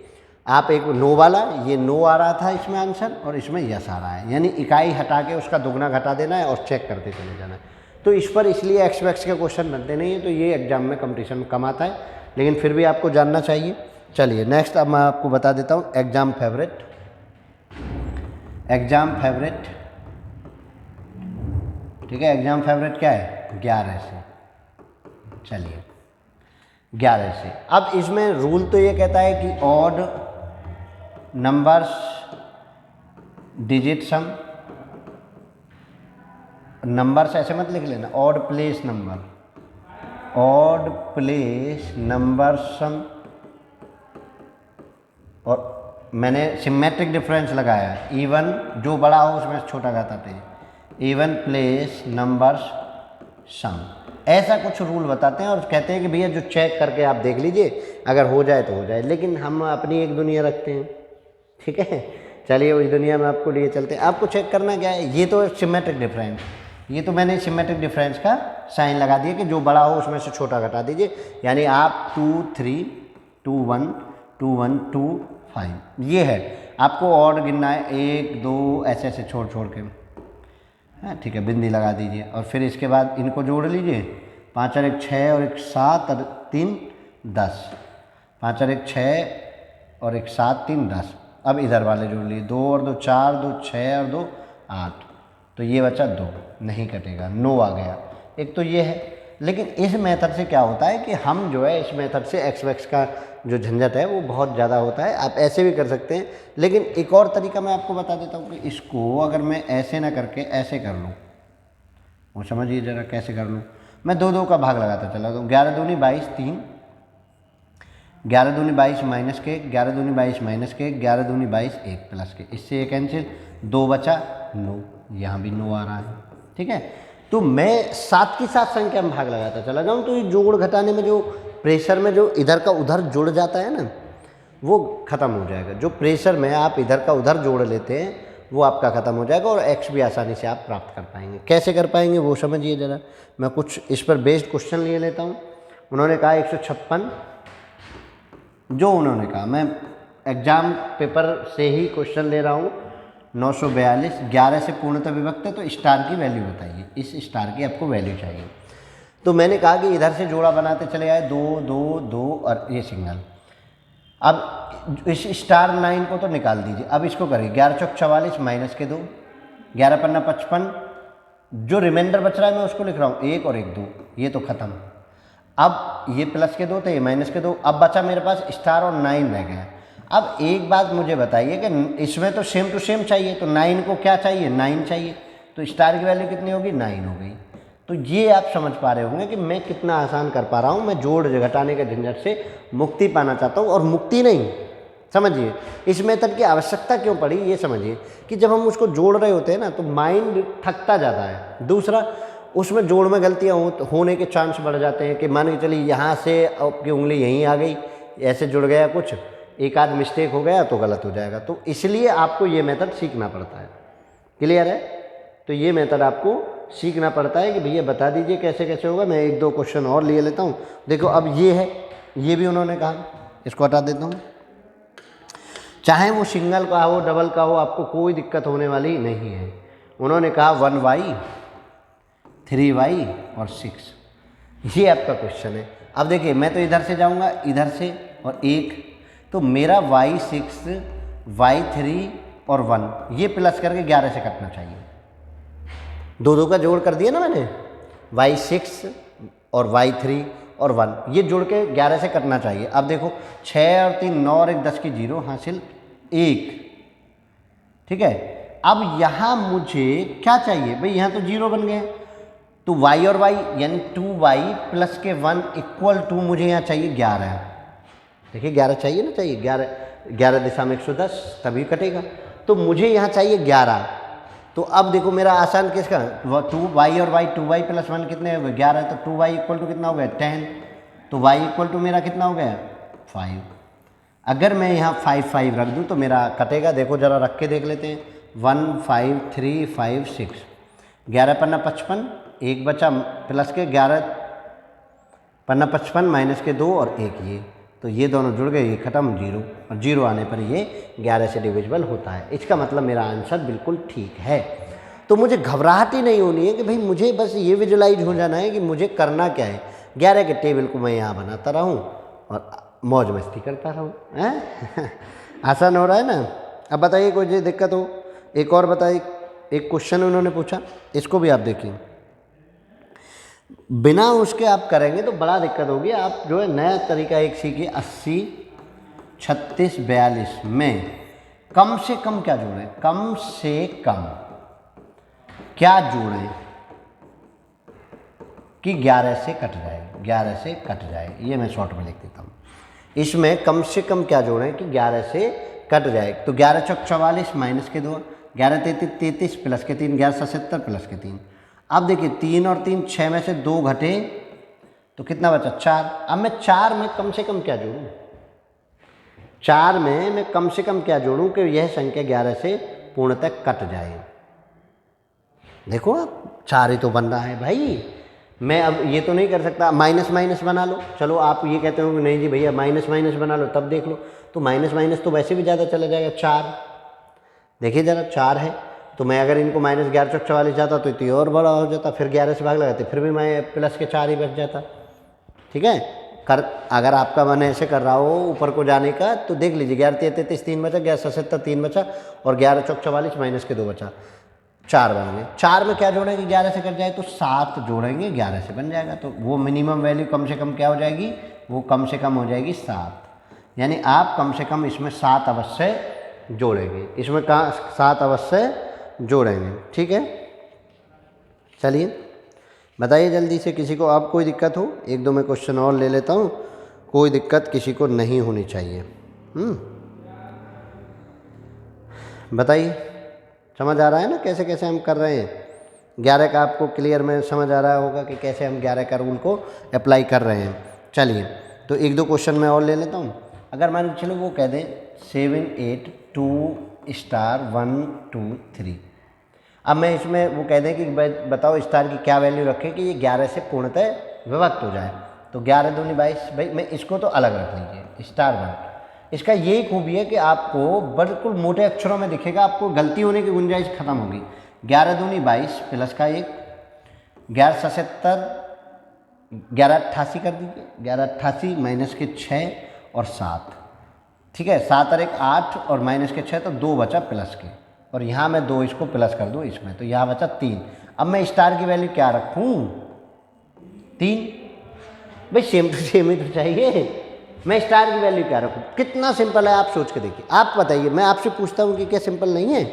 आप एक 9 वाला, ये 9 आ रहा था इसमें आंसर, और इसमें यस आ रहा है, यानी इकाई हटा के उसका दुगना घटा देना है और चेक करते चले जाना है। तो इस पर इसलिए एक्स वैक्स के क्वेश्चन बनते नहीं हैं, तो ये एग्जाम में कंपटीशन में कम आता है, लेकिन फिर भी आपको जानना चाहिए। चलिए नेक्स्ट अब मैं आपको बता देता हूँ एग्जाम फेवरेट। एग्जाम फेवरेट, ठीक है। एग्जाम फेवरेट क्या है? 11 से। चलिए 11 से। अब इसमें रूल तो ये कहता है कि odd numbers digit sum, numbers ऐसे मत लिख लेना, odd place number, odd place number sum, और मैंने सिमेट्रिक डिफरेंस लगाया है, इवन जो बड़ा हो उसमें छोटा घटाते हैं, इवन प्लेस नंबर्स सम, ऐसा कुछ रूल बताते हैं। और कहते हैं कि भैया जो चेक करके आप देख लीजिए, अगर हो जाए तो हो जाए, लेकिन हम अपनी एक दुनिया रखते हैं, ठीक है। चलिए उस दुनिया में आपको लिए चलते हैं। आपको चेक करना क्या है? ये तो सिमेट्रिक डिफरेंस, ये तो मैंने सिमेट्रिक डिफरेंस का साइन लगा दिया कि जो बड़ा हो उसमें से छोटा घटा दीजिए, यानी आप 2 3 2 1 2 1 2 5, ये है। आपको ऑड गिनना है 1 2 ऐसे ऐसे छोड़ छोड़ के, हाँ ठीक है, बिंदी लगा दीजिए, और फिर इसके बाद इनको जोड़ लीजिए। 5 और 1 6 और 1 7 और 3 10, 5 और 1 6 और 1 7 3 10। अब इधर वाले जोड़ लिए, 2 और 2 4, 2 6 और 2 8, तो ये बचा 2, नहीं कटेगा, 9 आ गया। एक तो ये है। लेकिन इस मेथड से क्या होता है कि हम जो है इस मेथड से एक्स वैक्स का जो झंझट है वो बहुत ज़्यादा होता है। आप ऐसे भी कर सकते हैं, लेकिन एक और तरीका मैं आपको बता देता हूँ कि इसको अगर मैं ऐसे ना करके ऐसे कर लूँ, वो समझिए ज़रा कैसे कर लूँ। मैं 2 2 का भाग लगाता चला जाऊँ। 11 दूनी 22 3, 11 दूनी 22 माइनस के, 11 दूनी 22 माइनस के, 11 दूनी 22 1 प्लस के, इससे ये कैंसिल, 2 बचा 9, यहाँ भी 9 आ रहा है, ठीक है। तो मैं साथ की साथ संख्या में भाग लगाता चला जाऊँ, तो ये जोड़ घटाने में जो प्रेशर में जो इधर का उधर जुड़ जाता है ना, वो ख़त्म हो जाएगा। जो प्रेशर में आप इधर का उधर जोड़ लेते हैं वो आपका ख़त्म हो जाएगा, और एक्स भी आसानी से आप प्राप्त कर पाएंगे। कैसे कर पाएंगे वो समझिए ज़रा। मैं कुछ इस पर बेस्ड क्वेश्चन लिए लेता हूँ। उन्होंने कहा 156, जो उन्होंने कहा, मैं एग्ज़ाम पेपर से ही क्वेश्चन ले रहा हूँ। 942, 11 से पूर्णतः विभक्त है, तो स्टार की वैल्यू बताइए, इस स्टार की आपको वैल्यू चाहिए। तो मैंने कहा कि इधर से जोड़ा बनाते चले आए, 2 2 2 और ये सिंगल। अब इस स्टार 9 को तो निकाल दीजिए। अब इसको करिए, 11 चौक 44 माइनस के 2, 11 पन्ना 55, जो रिमाइंडर बच रहा है मैं उसको लिख रहा हूँ, 1 और 1 2, ये तो ख़त्म। अब ये प्लस के 2 थे, ये माइनस के 2, अब बचा मेरे पास स्टार और 9 रह गया। अब एक बात मुझे बताइए कि इसमें तो सेम टू सेम चाहिए, तो 9 को क्या चाहिए, 9 चाहिए, तो स्टार की वैल्यू कितनी होगी, 9 हो गई। तो ये आप समझ पा रहे होंगे कि मैं कितना आसान कर पा रहा हूँ। मैं जोड़ घटाने के झंझट से मुक्ति पाना चाहता हूँ, और मुक्ति नहीं, समझिए इस मेथड की आवश्यकता क्यों पड़ी, ये समझिए कि जब हम उसको जोड़ रहे होते हैं ना तो माइंड थकता जाता है। दूसरा, उसमें जोड़ में गलतियाँ होने के चांस बढ़ जाते हैं कि मान के चलिए यहाँ से आपकी उंगली यहीं आ गई, ऐसे जुड़ गया, कुछ एक आध मिस्टेक हो गया तो गलत हो जाएगा। तो इसलिए आपको ये मेथड सीखना पड़ता है। क्लियर है? तो ये मेथड आपको सीखना पड़ता है कि भैया बता दीजिए कैसे कैसे होगा। मैं एक दो क्वेश्चन और लिए लेता हूँ। देखो अब ये है, ये भी उन्होंने कहा, इसको हटा देता हूँ। चाहे वो सिंगल का हो डबल का हो, आपको कोई दिक्कत होने वाली नहीं है। उन्होंने कहा 1y 3y और 6, ये आपका क्वेश्चन है। अब देखिए मैं तो इधर से जाऊंगा, इधर से और एक, तो मेरा y6 y3 और 1 ये प्लस करके 11 से कटना चाहिए। दो दो का जोड़ कर दिया ना मैंने, y6 और y3 और 1 ये जोड़ के 11 से कटना चाहिए। अब देखो 6 और 3 9 और 1 10 की 0 हासिल 1, ठीक है। अब यहाँ मुझे क्या चाहिए भाई, यहाँ तो 0 बन गए, तो y और y यानी 2y प्लस के 1 इक्वल टू मुझे यहाँ चाहिए 11। देखिए 11 चाहिए ना, चाहिए 11 दिशा में 110 तभी कटेगा, तो मुझे यहाँ चाहिए 11। तो अब देखो मेरा आसान किसका, 2y और y 2y प्लस 1 कितने हो गए 11, तो 2y इक्वल टू कितना हो गया 10, तो y इक्वल टू मेरा कितना हो गया 5। अगर मैं यहाँ 5 5 रख दूँ तो मेरा कटेगा। देखो ज़रा रख के देख लेते हैं, 1 5 3 5 6, 11 पन्ना 55, एक बचा प्लस के 11 पन्ना 55 माइनस के 2 और 1 ये, तो ये दोनों जुड़ गए, ये खत्म 0, और 0 आने पर ये 11 से डिविजिबल होता है। इसका मतलब मेरा आंसर बिल्कुल ठीक है। तो मुझे घबराहट ही नहीं होनी है कि भाई मुझे बस ये विजुलाइज हो जाना है कि मुझे करना क्या है। 11 के टेबल को मैं यहाँ बनाता रहूँ और मौज मस्ती करता रहूँ, हैं आसान हो रहा है ना। अब बताइए कोई दिक्कत हो, एक और बताइए। एक क्वेश्चन उन्होंने पूछा, इसको भी आप देखिए, बिना उसके आप करेंगे तो बड़ा दिक्कत होगी। आप जो है नया तरीका एक सीखिए, 80 36 42 में कम से कम क्या जोड़ें, कम से कम क्या जोड़ें कि 11 से कट जाए, 11 से कट जाए। ये मैं शॉर्ट में लिख देता हूँ, इसमें कम से कम क्या जोड़ें कि 11 से कट जाए। तो 11 चौक 44 माइनस के 2, 11 33 33 प्लस के 3, 11 77 प्लस के 3। अब देखिए 3 और 3 6 में से 2 घटे तो कितना बचा 4। अब मैं 4 में कम से कम क्या जोड़ूं, 4 में मैं कम से कम क्या जोड़ूं कि यह संख्या 11 से पूर्णतः कट जाए। देखो अब 4 ही तो बन रहा है भाई, मैं अब ये तो नहीं कर सकता माइनस माइनस बना लो। चलो आप ये कहते हो कि नहीं जी भैया माइनस माइनस बना लो, तब देख लो, तो माइनस माइनस तो वैसे भी ज़्यादा चला जाएगा। 4 देखिए ज़रा 4 है, तो मैं अगर इनको माइनस 11 चौक 44 जाता तो इतनी और बड़ा हो जाता, फिर 11 से भाग लगाते फिर भी मैं प्लस के 4 ही बच जाता। ठीक है, अगर आपका मन ऐसे कर रहा हो ऊपर को जाने का तो देख लीजिए, 11 33 3 बचा, 11 77 3 बचा, और 11 चौक 44 माइनस के 2 बचा, 4 बन गए। 4 में क्या जोड़ेंगे 11 से कट जाए तो 7 जोड़ेंगे 11 से बन जाएगा। तो वो मिनिमम वैल्यू कम से कम क्या हो जाएगी, वो कम से कम हो जाएगी 7। यानी आप कम से कम इसमें 7 अवश्य जोड़ेंगे, इसमें कहाँ 7 अवश्य जोड़ेंगे। ठीक है, चलिए बताइए जल्दी से, किसी को आप कोई दिक्कत हो, एक दो मैं क्वेश्चन और ले लेता हूँ, कोई दिक्कत किसी को नहीं होनी चाहिए। बताइए, समझ आ रहा है ना कैसे कैसे हम कर रहे हैं। 11 का आपको क्लियर में समझ आ रहा होगा कि कैसे हम 11 का रूल को अप्लाई कर रहे हैं। चलिए तो एक दो क्वेश्चन मैं और ले लेता हूँ। अगर मान के चलो वो कह दें 7 8 2 स्टार 1 2 3, अब मैं इसमें वो कह दें कि बताओ स्टार की क्या वैल्यू रखें कि ये 11 से पूर्णतः विभक्त हो जाए। तो 11 दूनी 22, भाई मैं इसको तो अलग रख लीजिए स्टार 1। इसका यही खूबी है कि आपको बिल्कुल मोटे अक्षरों में दिखेगा, आपको गलती होने की गुंजाइश खत्म होगी। 11 दूनी 22 प्लस का 1, 11 77, 11 88 कर दीजिए, 11 88 माइनस के 6 और 7। ठीक है, 7 और 1 8 और माइनस के 6 तो 2 बचा प्लस के, और यहाँ मैं 2 इसको प्लस कर दूँ इसमें, तो यहाँ बचा 3। अब मैं स्टार की वैल्यू क्या रखूँ 3, भाई सेम टू सेम ही तो चाहिए। मैं स्टार की वैल्यू क्या रखूँ? कितना सिंपल है, आप सोच के देखिए। आप बताइए, मैं आपसे पूछता हूँ कि क्या सिंपल नहीं है?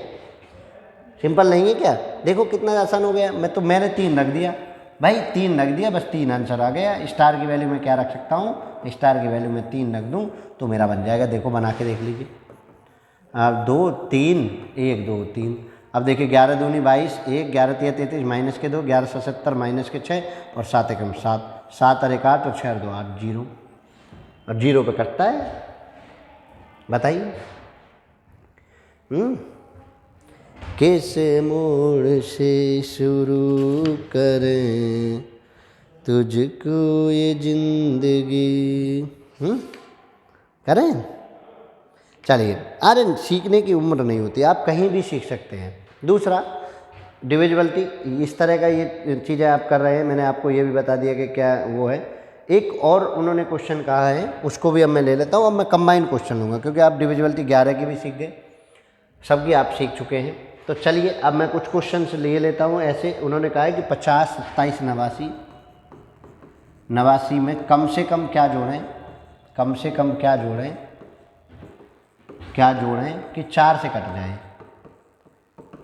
सिंपल नहीं है क्या? देखो कितना आसान हो गया। मैंने 3 रख दिया भाई, 3 रख दिया, बस 3 आंसर आ गया। स्टार की वैल्यू में क्या रख सकता हूँ? स्टार की वैल्यू में 3 रख दूँ तो मेरा बन जाएगा। देखो बना के देख लीजिए। अब 2 3 1 2 3। अब देखिए 11 दूनी 22, 1 11 3 33 माइनस के 2, 11 77 माइनस के 6 और 7 एकम 7, 7 और 1 8 और 6 और 2 8, 0। और 0 पे कटता है, बताइए। किस मोड़ से शुरू करें तुझको ये जिंदगी, करें? चलिए, अरे सीखने की उम्र नहीं होती, आप कहीं भी सीख सकते हैं। दूसरा, डिविजिबिलिटी, इस तरह का ये चीज़ें आप कर रहे हैं। मैंने आपको ये भी बता दिया कि क्या वो है। एक और उन्होंने क्वेश्चन कहा है, उसको भी अब मैं ले लेता हूँ। अब मैं कंबाइंड क्वेश्चन लूँगा क्योंकि आप डिविजिबिलिटी 11 की भी सीख गए, सबकी आप सीख चुके हैं। तो चलिए अब मैं कुछ क्वेश्चन ले लेता हूँ। ऐसे उन्होंने कहा है कि 50 27 89, 89 में कम से कम क्या जोड़ें, कम से कम क्या जोड़ें, क्या जोड़ें कि 4 से कट जाए,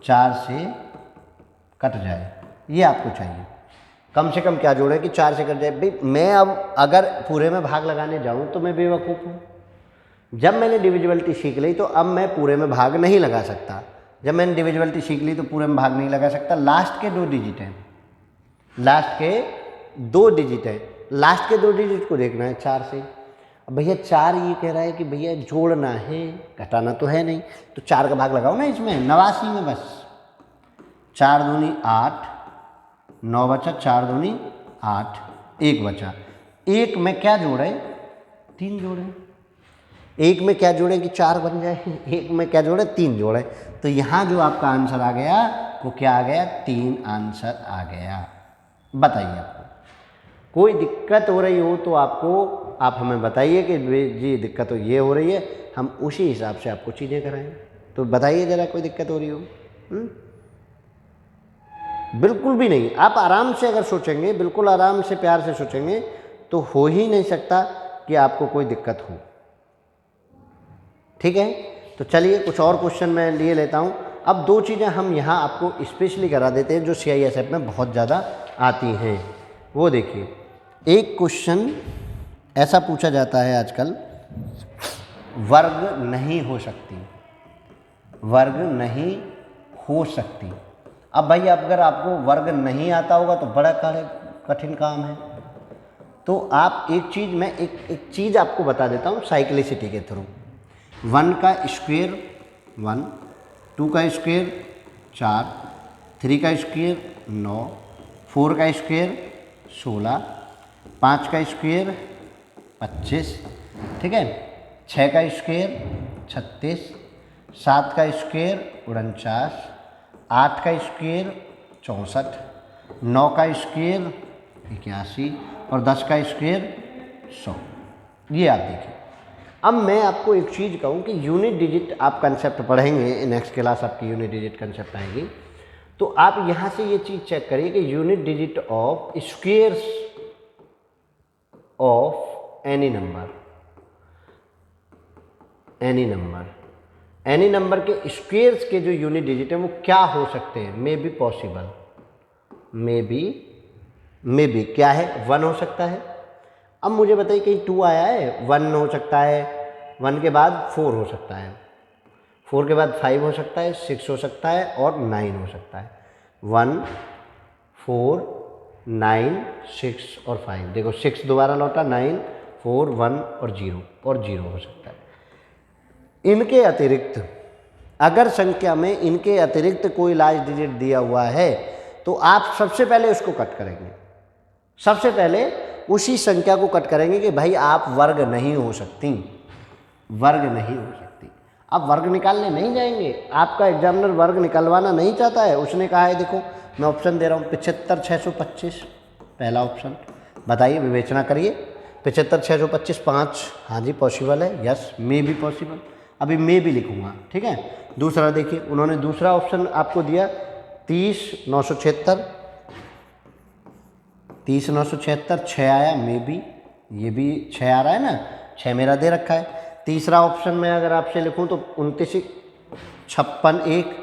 4 से कट जाए, ये आपको चाहिए। कम से कम क्या जोड़ें कि 4 से कट जाए। भाई मैं अब अगर पूरे में भाग लगाने जाऊँ तो मैं बेवकूफ़ हूँ। जब मैंने डिविजिबिलिटी सीख ली तो अब मैं पूरे में भाग नहीं लगा सकता। जब मैंने डिविजिबिलिटी सीख ली तो पूरे में भाग नहीं लगा सकता। लास्ट के 2 डिजिट हैं, लास्ट के 2 डिजिट हैं, लास्ट के 2 डिजिट को देखना है 4 से। अब भैया 4 ये कह रहा है कि भैया जोड़ना है, घटाना तो है नहीं, तो 4 का भाग लगाओ ना इसमें, 89 में बस 4 दूनी 8, 9 बचा, 4 दूनी 8, 1 बचा। 1 में क्या जोड़े? 3 जोड़े। 1 में क्या जोड़े कि 4 बन जाए? 1 में क्या जोड़े? 3 जोड़े। तो यहाँ जो आपका आंसर आ गया वो क्या आ गया? 3 आंसर आ गया। बताइए आपको कोई दिक्कत हो रही हो तो आप हमें बताइए कि जी दिक्कत तो ये हो रही है, हम उसी हिसाब से आपको चीज़ें कराएं। तो बताइए ज़रा कोई दिक्कत हो रही हो? बिल्कुल भी नहीं। आप आराम से अगर सोचेंगे, बिल्कुल आराम से प्यार से सोचेंगे तो हो ही नहीं सकता कि आपको कोई दिक्कत हो। ठीक है, तो चलिए कुछ और क्वेश्चन मैं लिए लेता हूँ। अब 2 चीज़ें हम यहाँ आपको स्पेशली करा देते हैं जो CISF में बहुत ज़्यादा आती हैं। वो देखिए, एक क्वेश्चन ऐसा पूछा जाता है आजकल, वर्ग नहीं हो सकती, वर्ग नहीं हो सकती। अब भाई अगर आपको वर्ग नहीं आता होगा तो बड़ा कठिन काम है। तो आप एक चीज़, मैं एक चीज़ आपको बता देता हूँ साइक्लिसिटी के थ्रू। 1 का स्क्वायर 1, 2 का स्क्वायर 4, 3 का स्क्वायर 9, 4 का स्क्वायर 16, 5 का स्क्वायर 25, ठीक है, 6 का स्क्वायर 36, 7 का स्क्वायर 49, 8 का स्क्वायर 64, 9 का स्क्वायर 81 और 10 का स्क्वायर 100। ये आप देखिए। अब मैं आपको एक चीज़ कहूँ कि यूनिट डिजिट आप कंसेप्ट पढ़ेंगे, नेक्स्ट क्लास आपकी यूनिट डिजिट कंसेप्ट आएगी, तो आप यहाँ से ये चीज़ चेक करिए कि unit digit of squares of any number, any number, any number के स्क्वेयर्स के जो यूनिट डिजिट है वो क्या हो सकते हैं? May be possible, may be क्या है? 1 हो सकता है। अब मुझे बताइए कहीं 2 आया है? 1 हो सकता है, 1 के बाद 4 हो सकता है, 4 के बाद 5 हो सकता है, 6 हो सकता है और 9 हो सकता है। 1 4 9 6 और 5। देखो 6 दोबारा लौटा, 9 4 1 और 0 हो सकता है। इनके अतिरिक्त अगर संख्या में इनके अतिरिक्त कोई लार्ज डिजिट दिया हुआ है तो आप सबसे पहले उसको कट करेंगे, सबसे पहले उसी संख्या को कट करेंगे कि भाई आप वर्ग नहीं हो सकती, वर्ग नहीं हो सकती। आप वर्ग निकालने नहीं जाएंगे, आपका एग्जामिनर वर्ग निकलवाना नहीं चाहता है। उसने कहा है, देखो मैं ऑप्शन दे रहा हूँ, 75 625 पहला ऑप्शन। बताइए, विवेचना करिए। 75 625 5, हाँ जी पॉसिबल है, यस मे बी पॉसिबल। अभी मे भी लिखूँगा, ठीक है। दूसरा देखिए, उन्होंने दूसरा ऑप्शन आपको दिया 30 976, 30 976 6 आया, मे बी, ये भी 6 आ रहा है ना, 6 मेरा दे रखा है। तीसरा ऑप्शन में अगर आपसे लिखूं तो 29 56 1।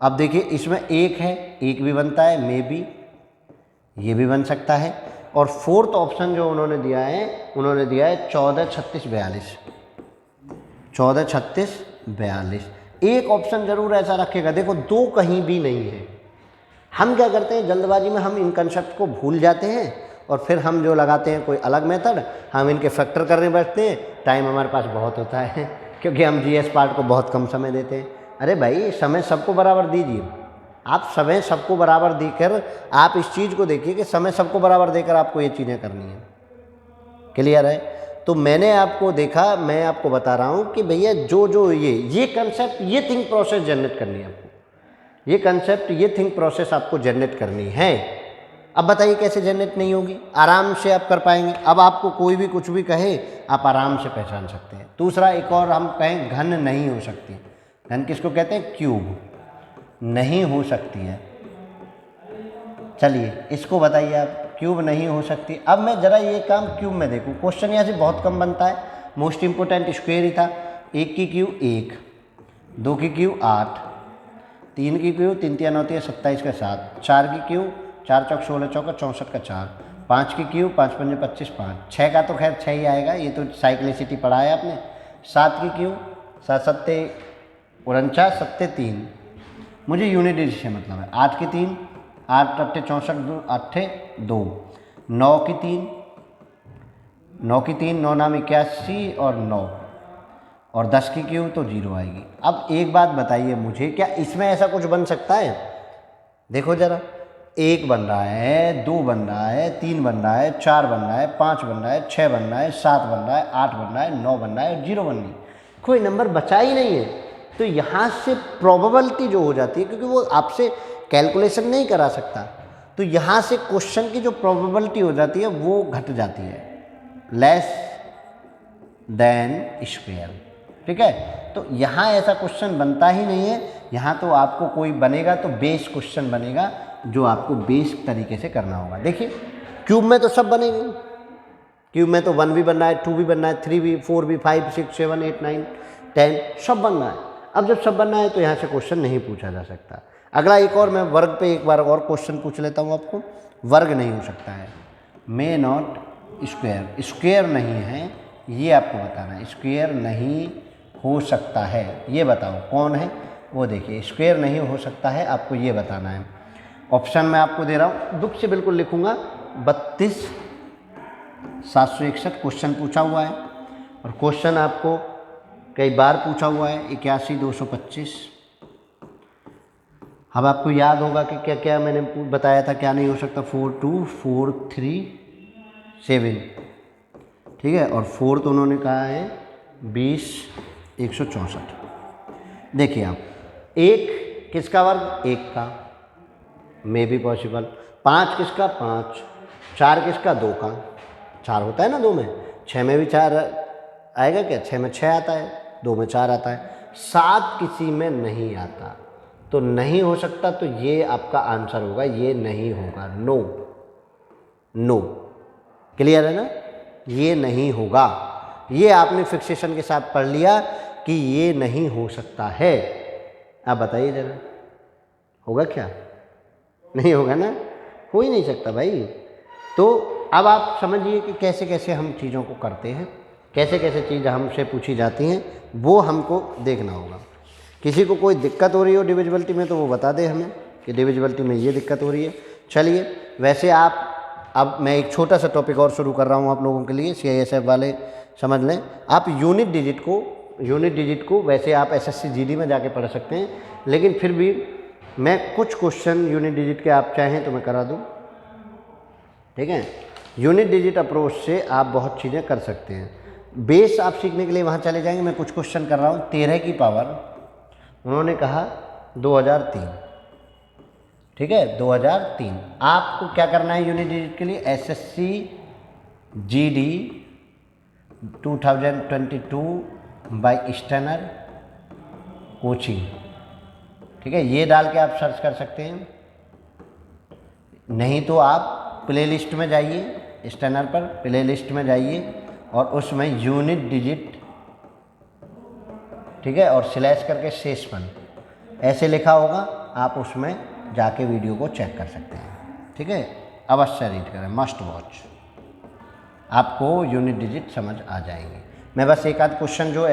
अब देखिए इसमें 1 है, 1 भी बनता है, मे बी ये भी बन सकता है। और फोर्थ ऑप्शन जो उन्होंने दिया है 14 36 42। 14 36 42 एक ऑप्शन जरूर ऐसा रखेगा। देखो 2 कहीं भी नहीं है। हम क्या करते हैं जल्दबाजी में, हम इन कंसेप्ट को भूल जाते हैं और फिर हम जो लगाते हैं कोई अलग मेथड, हम इनके फैक्टर करने बैठते हैं। टाइम हमारे पास बहुत होता है क्योंकि हम जीएस पार्ट को बहुत कम समय देते हैं। अरे भाई समय सबको बराबर दीजिए। आप समय सबको बराबर देकर आप इस चीज़ को देखिए कि समय सबको बराबर देकर आपको ये चीज़ें करनी है। क्लियर है? तो मैंने आपको देखा, मैं आपको बता रहा हूँ कि भैया जो ये कंसेप्ट, ये थिंक प्रोसेस जनरेट करनी है आपको। ये कंसेप्ट, ये थिंक प्रोसेस आपको जनरेट करनी है। अब बताइए कैसे जनरेट नहीं होगी? आराम से आप कर पाएंगे। अब आपको कोई भी कुछ भी कहे आप आराम से पहचान सकते हैं। दूसरा एक और हम कहें, घन नहीं हो सकती। घन किसको कहते हैं? क्यूब नहीं हो सकती है। चलिए इसको बताइए आप, क्यूब नहीं हो सकती। अब मैं ज़रा ये काम क्यूब में देखूँ। क्वेश्चन यहाँ से बहुत कम बनता है, मोस्ट इम्पोर्टेंट स्क्वायर ही था। 1 की क्यूब 1, 2 की क्यूब 8, 3 की क्यूब 3 3 9 27 का 7, 4 की क्यूब 4 चौक 16 चौका 64 का 4, 5 की क्यूब 5 पंजे 25 5, 6 का तो खैर 6 ही आएगा, ये तो साइक्लिसिटी पढ़ा है आपने। 7 की क्यूब 7 सत्ते 49 सत्ते 3, मुझे यूनिट डिजिट से मतलब है। 8 की 3 8 अट्ठे 64 अट्ठे 2, 9 की 3 9 की 3 9 नाम 81 और 9, और 10 की क्यूब तो 0 आएगी। अब एक बात बताइए मुझे, क्या इसमें ऐसा कुछ बन सकता है? देखो ज़रा, 1 बन रहा है, 2 बन रहा है, 3 बन रहा है, 4 बन रहा है, 5 बन रहा है, 6 बन रहा है, 7 बन रहा है, 8 बन रहा है, 9 बन रहा है और 0 बन रही है। कोई नंबर बचा ही नहीं है। तो यहाँ से प्रोबेबिलिटी जो हो जाती है, क्योंकि वो आपसे कैलकुलेशन नहीं करा सकता, तो यहाँ से क्वेश्चन की जो प्रोबेबिलिटी हो जाती है वो घट जाती है, लेस देन स्क्वायर। ठीक है? तो यहाँ ऐसा क्वेश्चन बनता ही नहीं है। यहाँ तो आपको कोई बनेगा तो बेस क्वेश्चन बनेगा, जो आपको बेस तरीके से करना होगा। देखिए क्यूब में तो सब बनेंगे। क्यूब में तो 1 भी बनना है, 2 भी बनना है, 3 भी, 4 भी, 5 6 7 8 9 10 सब बनना है। अब जब सब बनना है तो यहाँ से क्वेश्चन नहीं पूछा जा सकता। अगला एक और, मैं वर्ग पे एक बार और क्वेश्चन पूछ लेता हूँ आपको। वर्ग नहीं हो सकता है, मे नॉट स्क्वायर, स्क्वायर नहीं है, ये आपको बताना है। स्क्वायर नहीं हो सकता है, ये बताओ कौन है वो। देखिए स्क्वायर नहीं हो सकता है, आपको ये बताना है। ऑप्शन मैं आपको दे रहा हूँ, दुख से बिल्कुल लिखूँगा। 32 761 क्वेश्चन पूछा हुआ है, और क्वेश्चन आपको कई बार पूछा हुआ है। 81 225। अब आपको याद होगा कि क्या क्या मैंने बताया था, क्या नहीं हो सकता। 4 2 4 3 7, ठीक है। और फोर्थ उन्होंने कहा है 20 164। देखिए आप, 1 किसका वर्ग? 1 का, मे बी पॉसिबल। 5 किसका? 5। 4 किसका? 2 का। 4 होता है ना 2 में, 6 में भी 4 आएगा क्या? 6 में 6 आता है, 2 में 4 आता है। 7 किसी में नहीं आता, तो नहीं हो सकता। तो ये आपका आंसर होगा, ये नहीं होगा, नो। नो, क्लियर है ना? ये नहीं होगा। ये आपने फिक्सेशन के साथ पढ़ लिया कि ये नहीं हो सकता है। आप बताइए जरा, होगा क्या? नहीं होगा ना, हो ही नहीं सकता भाई। तो अब आप समझिए कि कैसे कैसे हम चीज़ों को करते हैं, कैसे कैसे चीज़ हमसे पूछी जाती हैं, वो हमको देखना होगा। किसी को कोई दिक्कत हो रही हो डिविजिबिलिटी में तो वो बता दे हमें कि डिविजिबिलिटी में ये दिक्कत हो रही है। चलिए, वैसे आप, अब मैं एक छोटा सा टॉपिक और शुरू कर रहा हूँ आप लोगों के लिए, CISF वाले समझ लें। आप यूनिट डिजिट को वैसे आप SSC GD में जाके पढ़ सकते हैं, लेकिन फिर भी मैं कुछ क्वेश्चन यूनिट डिजिट के आप चाहें तो मैं करा दूँ, ठीक है। यूनिट डिजिट अप्रोच से आप बहुत चीज़ें कर सकते हैं। बेस आप सीखने के लिए वहाँ चले जाएंगे। मैं कुछ क्वेश्चन कर रहा हूँ। 13 की पावर उन्होंने कहा 2003, ठीक है, 2003। आपको क्या करना है यूनिट डिजिट के लिए? SSC GD 2022 बाय स्टैनर कोचिंग, ठीक है, ये डाल के आप सर्च कर सकते हैं। नहीं तो आप प्लेलिस्ट में जाइए, स्टैनर पर प्लेलिस्ट में जाइए और उसमें यूनिट डिजिट, ठीक है, और स्लैश करके शेषफल ऐसे लिखा होगा। आप उसमें जाके वीडियो को चेक कर सकते हैं, ठीक है। अवश्य रीड करें, मस्ट वॉच, आपको यूनिट डिजिट समझ आ जाएंगे। मैं बस एक आध क्वेश्चन जो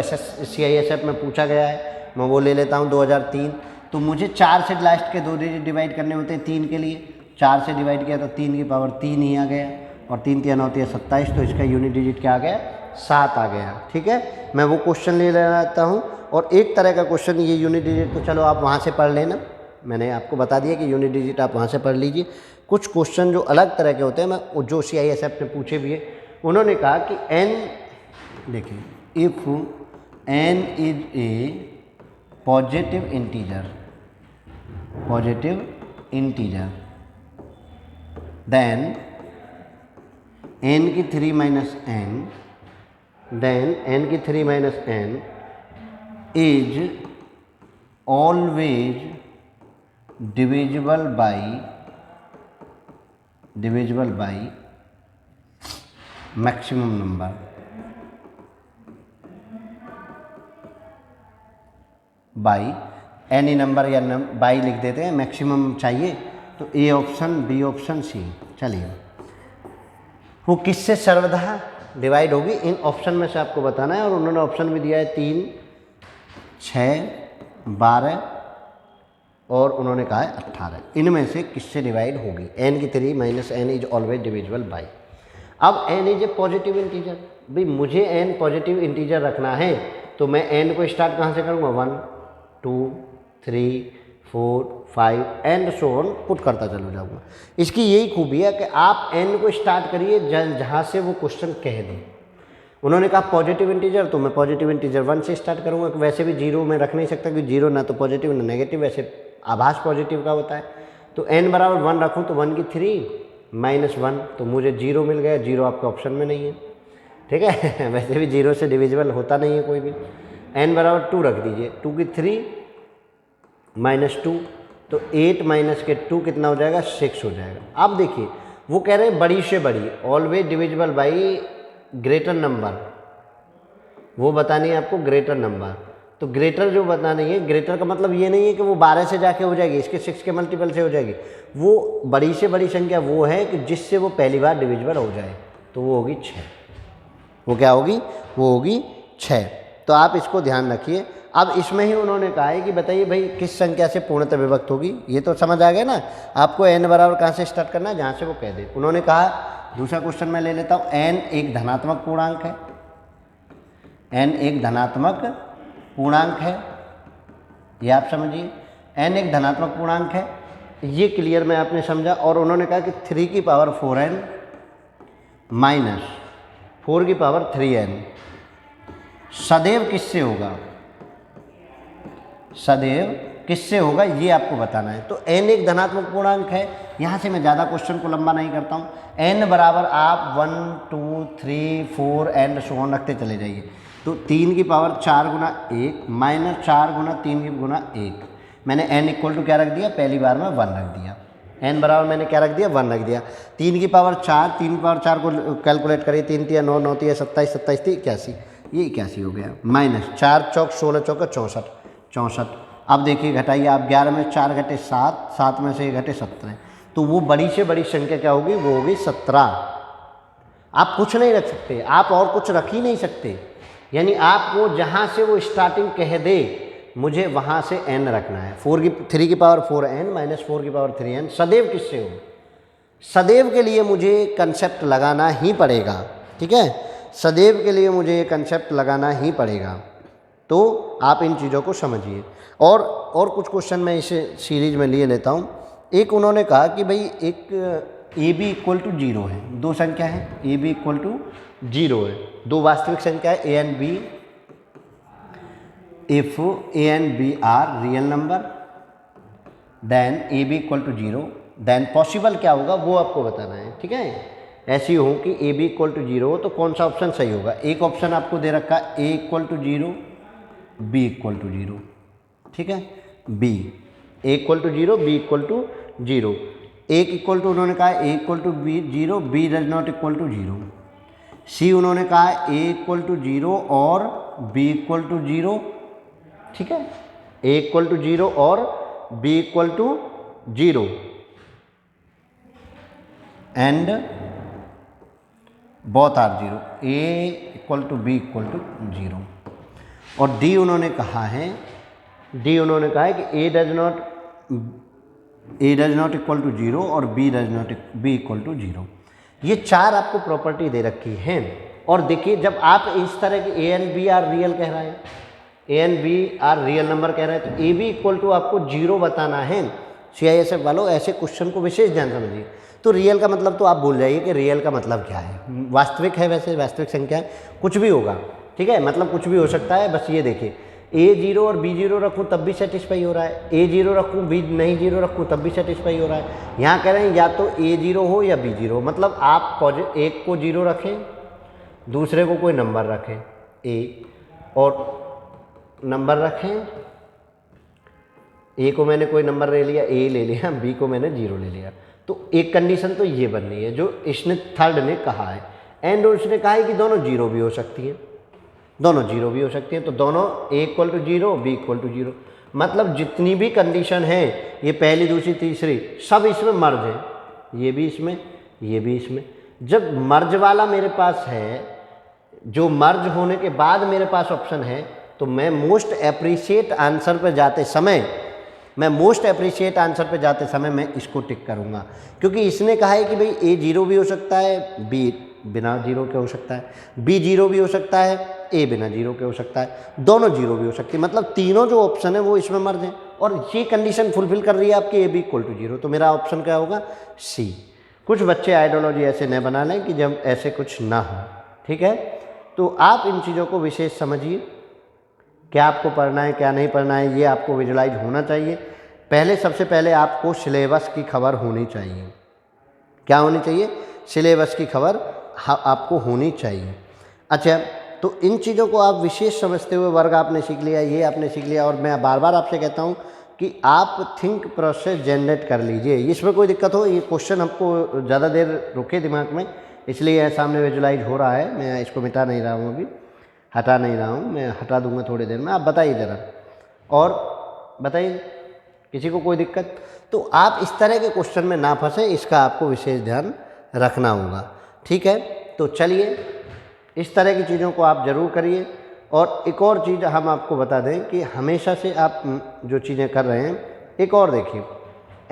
CISF में पूछा गया है मैं वो ले लेता हूँ। 2003, तो मुझे 4 से लास्ट के 2 डिजिट डिवाइड करने होते हैं 3 के लिए। 4 से डिवाइड किया तो 3 की पावर 3 ही आ गया, और 3 3 होती है 27, तो इसका यूनिट डिजिट क्या आ गया, 7 आ गया, ठीक है। मैं वो क्वेश्चन ले लेता हूँ। और एक तरह का क्वेश्चन ये यूनिट डिजिट तो चलो आप वहाँ से पढ़ लेना, मैंने आपको बता दिया कि यूनिट डिजिट आप वहाँ से पढ़ लीजिए। कुछ क्वेश्चन जो अलग तरह के होते हैं, मैं जो CISF ने पूछे भी है, उन्होंने कहा कि n, देखिए, if n is a positive integer then n की 3 माइनस n, देन n की 3 minus n is always divisible by maximum number, by any number या बाई लिख देते हैं, मैक्सिमम चाहिए तो A option, B option, C। चलिए, वो किससे सर्वथा डिवाइड होगी, इन ऑप्शन में से आपको बताना है। और उन्होंने ऑप्शन भी दिया है 3, 6, 12 और उन्होंने कहा है 18, इनमें से किससे डिवाइड होगी। n की 3 minus n is always divisible by. अब n is a positive integer, भाई मुझे n पॉजिटिव इंटीजर रखना है तो मैं n को स्टार्ट कहाँ से करूँगा, 1 2 3 4 5 एंड सो ऑन पुट करता चलो जाऊँगा। इसकी यही खूबी है कि आप n को स्टार्ट करिए जहाँ से वो क्वेश्चन कह दें। उन्होंने कहा पॉजिटिव इंटीजर, तो मैं पॉजिटिव इंटीजर 1 से स्टार्ट करूँगा, वैसे भी 0 में रख नहीं सकता क्योंकि 0 ना तो पॉजिटिव ना नेगेटिव, वैसे आभास पॉजिटिव का होता है। तो n बराबर 1 रखूँ तो 1 की 3 माइनस 1, तो मुझे 0 मिल गया। 0 आपके ऑप्शन में नहीं है, ठीक है वैसे भी 0 से डिविजिबल होता नहीं है कोई भी। n बराबर 2 रख दीजिए, 2 की 3 माइनस 2, तो 8 माइनस के 2 कितना हो जाएगा, 6 हो जाएगा। अब देखिए वो कह रहे हैं बड़ी से बड़ी, always divisible by greater number, वो बतानी है आपको ग्रेटर नंबर। तो ग्रेटर जो बतानी है, ग्रेटर का मतलब ये नहीं है कि वो 12 से जाके हो जाएगी, इसके 6 के मल्टीपल से हो जाएगी। वो बड़ी से बड़ी संख्या वो है कि जिससे वो पहली बार डिविजिबल हो जाए, तो वो होगी 6। वो क्या होगी, वो होगी 6। तो आप इसको ध्यान रखिए। अब इसमें ही उन्होंने कहा है कि बताइए भाई किस संख्या से पूर्णतः विभक्त होगी, ये तो समझ आ गया ना। आपको n बराबर कहाँ से स्टार्ट करना है, जहाँ से वो कह दे। उन्होंने कहा, दूसरा क्वेश्चन मैं ले लेता हूँ, n एक धनात्मक पूर्णांक है, n एक धनात्मक पूर्णांक है, ये आप समझिए, n एक धनात्मक पूर्णांक है, ये क्लियर में आपने समझा। और उन्होंने कहा कि 3 की पावर 4n माइनस 4 की पावर 3n सदैव किससे होगा, सदैव किससे होगा ये आपको बताना है। तो n एक धनात्मक पूर्णांक है, यहाँ से मैं ज़्यादा क्वेश्चन को लंबा नहीं करता हूँ। n बराबर आप 1 2 3 4 एंड सो ऑन रखते चले जाइए। तो 3 की पावर 4 गुना 1 माइनस 4 गुना 3 की गुना 1, मैंने n इक्वल टू क्या रख दिया, पहली बार में 1 रख दिया। n बराबर मैंने क्या रख दिया, 1 रख दिया। 3 की पावर 4, 3 की पावर 4 को कैलकुलेट करिए, 3 3 9 9 3 27 27 थी 81, ये 81 हो गया। माइनस 4 चौक 16 चौका 64 64। अब देखिए घटाइए आप, 11 में 4 घटे 7, 7 में से 1 घटे 17, तो वो बड़ी से बड़ी संख्या क्या होगी, वो होगी 17। आप कुछ नहीं रख सकते, आप और कुछ रख ही नहीं सकते, यानी आपको जहाँ से वो स्टार्टिंग कह दे मुझे वहाँ से n रखना है। 3 की पावर 4n माइनस 4 की पावर 3n सदैव किससे हो, सदैव के लिए मुझे कंसेप्ट लगाना ही पड़ेगा, ठीक है, सदैव के लिए मुझे ये कंसेप्ट लगाना ही पड़ेगा। तो आप इन चीज़ों को समझिए। और कुछ क्वेश्चन मैं इसे सीरीज में लिए लेता हूँ। एक उन्होंने कहा कि भाई एक AB इक्वल टू 0 है, दो संख्या है AB इक्वल टू 0 है, दो वास्तविक संख्या है A and B, if A and B are real number then AB equal to 0, then possible क्या होगा वो आपको बताना है, ठीक है। ऐसी हो कि AB इक्वल टू 0 हो तो कौन सा ऑप्शन सही होगा। एक ऑप्शन आपको दे रखा है A equal to 0 B equal to 0, ठीक है, B A equal to 0 B equal to 0, एक इक्वल टू उन्होंने कहा A equal to B 0 B does not equal to 0, C उन्होंने कहा ए इक्वल टू 0 और बी इक्वल टू 0, ठीक है, ए इक्वल टू 0 और B equal to 0 and both are 0, A equal to B equal to 0। और D उन्होंने कहा है कि A does not equal to 0 और बी इक्वल टू 0। ये चार आपको प्रॉपर्टी दे रखी हैं। और देखिए जब आप इस तरह के A and B are real कह रहे हैं, A and B are real number कह रहे हैं, तो ए बी इक्वल टू आपको 0 बताना है। CISF वालों ऐसे क्वेश्चन को विशेष ध्यान समझिए। तो रियल का मतलब तो आप भूल जाइए कि रियल का मतलब क्या है। वास्तविक है, वैसे वास्तविक संख्या है, कुछ भी होगा, ठीक है, मतलब कुछ भी हो सकता है। बस ये देखिए ए 0 और बी 0 रखूँ तब भी सेटिस्फाई हो रहा है, ए 0 रखूँ बी नहीं 0 रखूँ तब भी सेटिस्फाई हो रहा है। यहाँ कह रहे हैं या तो ए 0 हो या बी 0, मतलब आप एक को 0 रखें, दूसरे को कोई नंबर रखें ए, और नंबर रखें, ए को मैंने कोई नंबर ले लिया, ए ले लिया, बी को मैंने 0 ले लिया। तो एक कंडीशन तो ये बन रही है जो इसने थर्ड ने कहा है। एंड उसने कहा है कि दोनों 0 भी हो सकती हैं, दोनों 0 भी हो सकती हैं। तो दोनों A equal to 0 B equal to 0, मतलब जितनी भी कंडीशन है ये पहली दूसरी तीसरी सब इसमें मर्ज है, ये भी इसमें, ये भी इसमें। जब मर्ज वाला मेरे पास है, जो मर्ज होने के बाद मेरे पास ऑप्शन है, तो मैं मोस्ट एप्रिशिएट आंसर पर जाते समय मैं इसको टिक करूँगा, क्योंकि इसने कहा है कि भाई ए 0 भी हो सकता है, बी बिना 0 के हो सकता है, बी 0 भी हो सकता है, ए बिना 0 के हो सकता है, दोनों 0 भी हो सकती है, मतलब तीनों जो ऑप्शन है वो इसमें मर्ज हैं। और ये कंडीशन फुलफिल कर रही है आपकी ए बी इक्वल टू 0, तो मेरा ऑप्शन क्या होगा? सी। कुछ बच्चे आइडियोलॉजी ऐसे न बना लें कि जब ऐसे कुछ ना हो, ठीक है। तो आप इन चीज़ों को विशेष समझिए, क्या आपको पढ़ना है क्या नहीं पढ़ना है, ये आपको विजुलाइज होना चाहिए। पहले सबसे पहले आपको सिलेबस की खबर होनी चाहिए। क्या होनी चाहिए? सिलेबस की खबर आपको होनी चाहिए। अच्छा, तो इन चीज़ों को आप विशेष समझते हुए वर्ग आपने सीख लिया, ये आपने सीख लिया, और मैं बार बार आपसे कहता हूँ कि आप थिंक प्रोसेस जनरेट कर लीजिए। इसमें कोई दिक्कत हो, ये क्वेश्चन आपको ज़्यादा देर रुके दिमाग में, इसलिए यह सामने विजुलाइज हो रहा है। मैं इसको मिटा नहीं रहा हूँ, अभी हटा नहीं रहा हूँ, मैं हटा दूँगा थोड़ी देर में। आप बताइए ज़रा, और बताइए किसी को कोई दिक्कत? तो आप इस तरह के क्वेश्चन में ना फंसे, इसका आपको विशेष ध्यान रखना होगा, ठीक है। तो चलिए, इस तरह की चीज़ों को आप ज़रूर करिए। और एक और चीज़ हम आपको बता दें कि हमेशा से आप जो चीज़ें कर रहे हैं, एक और देखिए,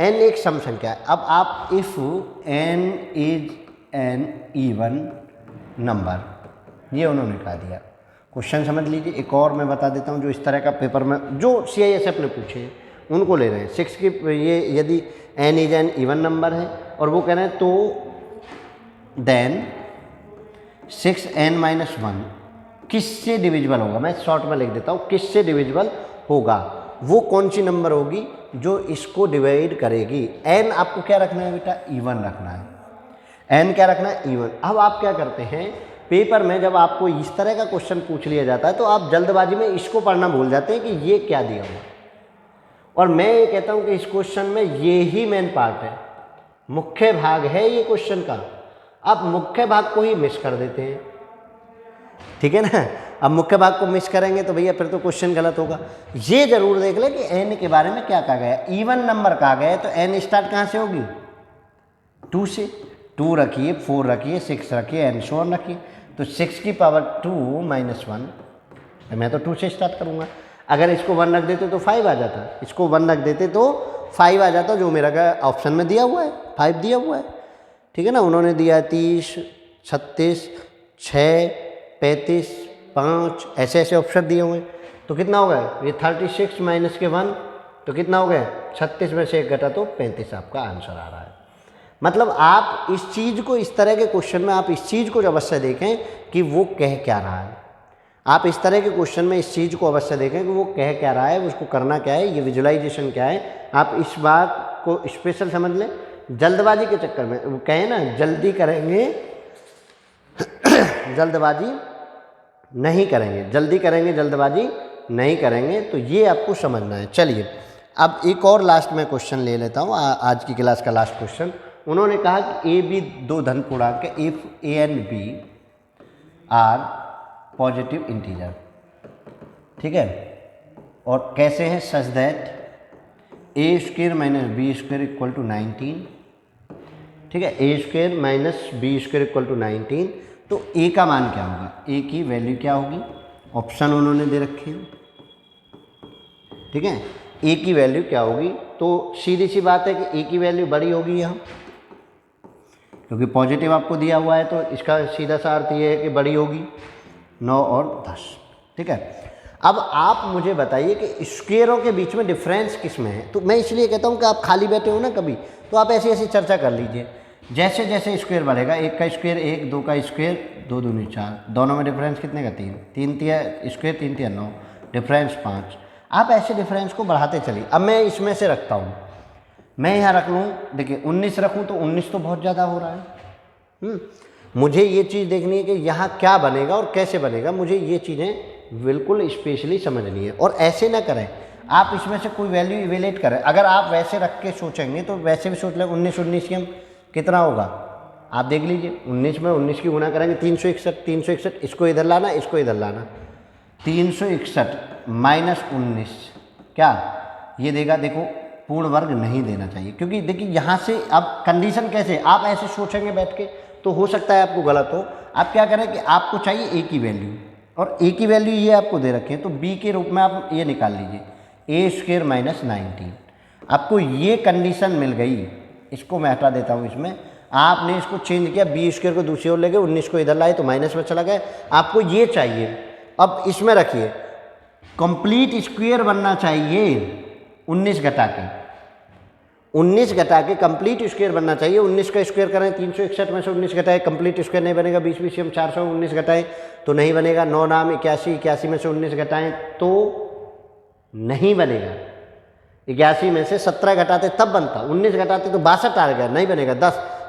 n एक सम संख्या है। अब आप if n is an even number, ये उन्होंने कहा दिया। क्वेश्चन समझ लीजिए। एक और मैं बता देता हूँ, जो इस तरह का पेपर में जो CISF ने पूछे हैं उनको ले रहे हैं। 6 की ये यदि n is an even number है और वो कह रहे हैं तो देन 6n-1 किससे डिविजिबल होगा? मैं शॉर्ट में लिख देता हूँ, किससे डिविजिबल होगा? वो कौन सी नंबर होगी जो इसको डिवाइड करेगी? n आपको क्या रखना है बेटा? इवन रखना है। n क्या रखना है? इवन। अब आप क्या करते हैं, पेपर में जब आपको इस तरह का क्वेश्चन पूछ लिया जाता है तो आप जल्दबाजी में इसको पढ़ना भूल जाते हैं कि ये क्या दिया हुआ। और मैं ये कहता हूँ कि इस क्वेश्चन में ये ही मेन पार्ट है, मुख्य भाग है ये क्वेश्चन का। आप मुख्य भाग को ही मिस कर देते हैं, ठीक है ना। अब मुख्य भाग को मिस करेंगे तो भैया फिर तो क्वेश्चन गलत होगा। ये जरूर देख ले कि n के बारे में क्या कहा गया। इवन नंबर कहा गया है तो n स्टार्ट कहाँ से होगी? 2 से। 2 रखिए, 4 रखिए, 6 रखिए, एंड सो ऑन रखिए। तो 6 की पावर 2 - 1, मैं तो 2 से स्टार्ट करूँगा। अगर इसको 1 रख देते तो 5 आ जाता, इसको 1 रख देते तो 5 आ जाता, जो मेरा ऑप्शन में दिया हुआ है 5 दिया हुआ है, ठीक है ना। उन्होंने दिया 30, 36, 6, 35, 5, ऐसे ऐसे ऑप्शन दिए हुए हैं। तो कितना हो गया ये? 36 माइनस के 1 तो कितना हो गया? 36 में से 1 घटा तो 35 आपका आंसर आ रहा है। मतलब आप इस चीज़ को, इस तरह के क्वेश्चन में आप इस चीज़ को अवश्य देखें कि वो कह क्या रहा है। आप इस तरह के क्वेश्चन में इस चीज़ को अवश्य देखें कि वो कह क्या रहा है, उसको करना क्या है, ये विजुलाइजेशन क्या है। आप इस बात को स्पेशल समझ लें। जल्दबाजी के चक्कर में वो कहें ना, जल्दी करेंगे जल्दबाजी नहीं करेंगे, जल्दी करेंगे जल्दबाजी नहीं करेंगे। तो ये आपको समझना है। चलिए, अब एक और लास्ट में क्वेश्चन ले लेता हूँ, आज की क्लास का लास्ट क्वेश्चन। उन्होंने कहा कि ए बी 2 धन पूर्णांक है, if A and B are positive integer, ठीक है। और कैसे हैं, such that A square minus B square equal to 19, ठीक है। A square minus B square equal to 19, तो ए का मान क्या होगा, ए की वैल्यू क्या होगी, ऑप्शन उन्होंने दे रखे हैं, ठीक है। ए की वैल्यू क्या होगी, तो सीधी सी बात है कि ए की वैल्यू बड़ी होगी यहाँ, क्योंकि पॉजिटिव आपको दिया हुआ है, तो इसका सीधा सा अर्थ ये है कि बड़ी होगी 9 और 10, ठीक है। अब आप मुझे बताइए कि स्क्वेयरों के बीच में डिफरेंस किस में है। तो मैं इसलिए कहता हूँ कि आप खाली बैठे हो ना कभी, तो आप ऐसी ऐसी चर्चा कर लीजिए। जैसे जैसे स्क्वेयर बढ़ेगा, 1 का स्क्वेयर 1, 2 का स्क्वेयर 2 दूनी 4, दोनों में डिफरेंस कितने का 3, 3 तिया स्क्वेयर 3 तिया 9, डिफरेंस 5। आप ऐसे डिफरेंस को बढ़ाते चलिए। अब मैं इसमें से रखता हूँ, मैं यहाँ रख लूँ, देखिए 19 रखूँ तो 19 तो बहुत ज़्यादा हो रहा है। मुझे ये चीज़ देखनी है कि यहाँ क्या बनेगा और कैसे बनेगा, मुझे ये चीज़ें बिल्कुल स्पेशली समझनी है। और ऐसे ना करें, आप इसमें से कोई वैल्यू इवेलेट करें। अगर आप वैसे रख के सोचेंगे तो वैसे भी सोच लें, 19 की हम कितना होगा, आप देख लीजिए। 19 में 19 की गुना करेंगे 361, 361 इसको इधर लाना, इसको इधर लाना, 361 माइनस 19 क्या ये देगा, देखो पूर्ण वर्ग नहीं देना चाहिए, क्योंकि देखिए यहाँ से अब कंडीशन कैसे, आप ऐसे सोचेंगे बैठ के तो हो सकता है आपको गलत हो। आप क्या करें कि आपको चाहिए ए की वैल्यू, और ए की वैल्यू ये आपको दे रखे हैं, तो बी के रूप में आप ये निकाल लीजिए, ए स्क्वेयर माइनस 19। आपको ये कंडीशन मिल गई, इसको मैं हटा देता हूँ इसमें। आपने इसको चेंज किया, बी स्क्वेयर को दूसरी ओर ले गए, 19 को इधर लाए तो माइनस में चला गया। आपको ये चाहिए, अब इसमें रखिए कंप्लीट स्क्वायर बनना चाहिए, 19 घटा के, 19 घटा के कंप्लीट स्क्वायर बनना चाहिए। 19 का स्क्वायर करें 361 में से 19 घटाए, कंप्लीट स्क्वायर नहीं बनेगा। 20 हम 419 घटाएं तो नहीं बनेगा। 9 नाम 81, 81 में से 19 घटाएं तो नहीं बनेगा। 81 में से 17 घटाते तब बनता, 19 घटाते तो 62 आ गया, नहीं बनेगा।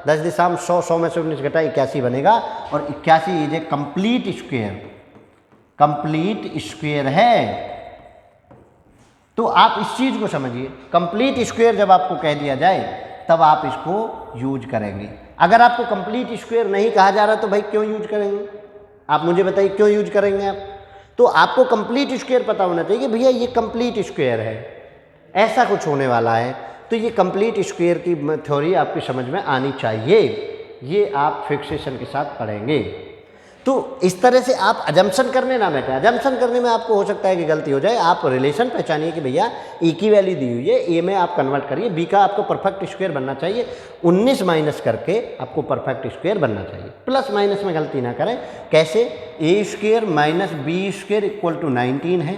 10 दिशा में 100, 100 में से 19 घटाए 81 बनेगा। और 81 is a complete square, complete square है। तो आप इस चीज़ को समझिए, कंप्लीट स्क्वायर जब आपको कह दिया जाए तब आप इसको यूज करेंगे। अगर आपको कंप्लीट स्क्वायर नहीं कहा जा रहा तो भाई क्यों यूज करेंगे, आप मुझे बताइए क्यों यूज करेंगे आप। तो आपको कंप्लीट स्क्वायर पता होना चाहिए कि भैया ये कंप्लीट स्क्वायर है, ऐसा कुछ होने वाला है। तो ये कंप्लीट स्क्वायर की थ्योरी आपकी समझ में आनी चाहिए, ये आप फिक्सेशन के साथ पढ़ेंगे। तो इस तरह से आप अजम्पशन करने ना बैठे। अजम्पशन करने में आपको हो सकता है कि गलती हो जाए। आप रिलेशन पहचानिए कि भैया ए की वैल्यू दी हुई है, ए में आप कन्वर्ट करिए, बी का आपको परफेक्ट स्क्वायर बनना चाहिए। 19 माइनस करके आपको परफेक्ट स्क्वायर बनना चाहिए। प्लस माइनस में गलती ना करें। कैसे, A square minus B square equal to 19 है,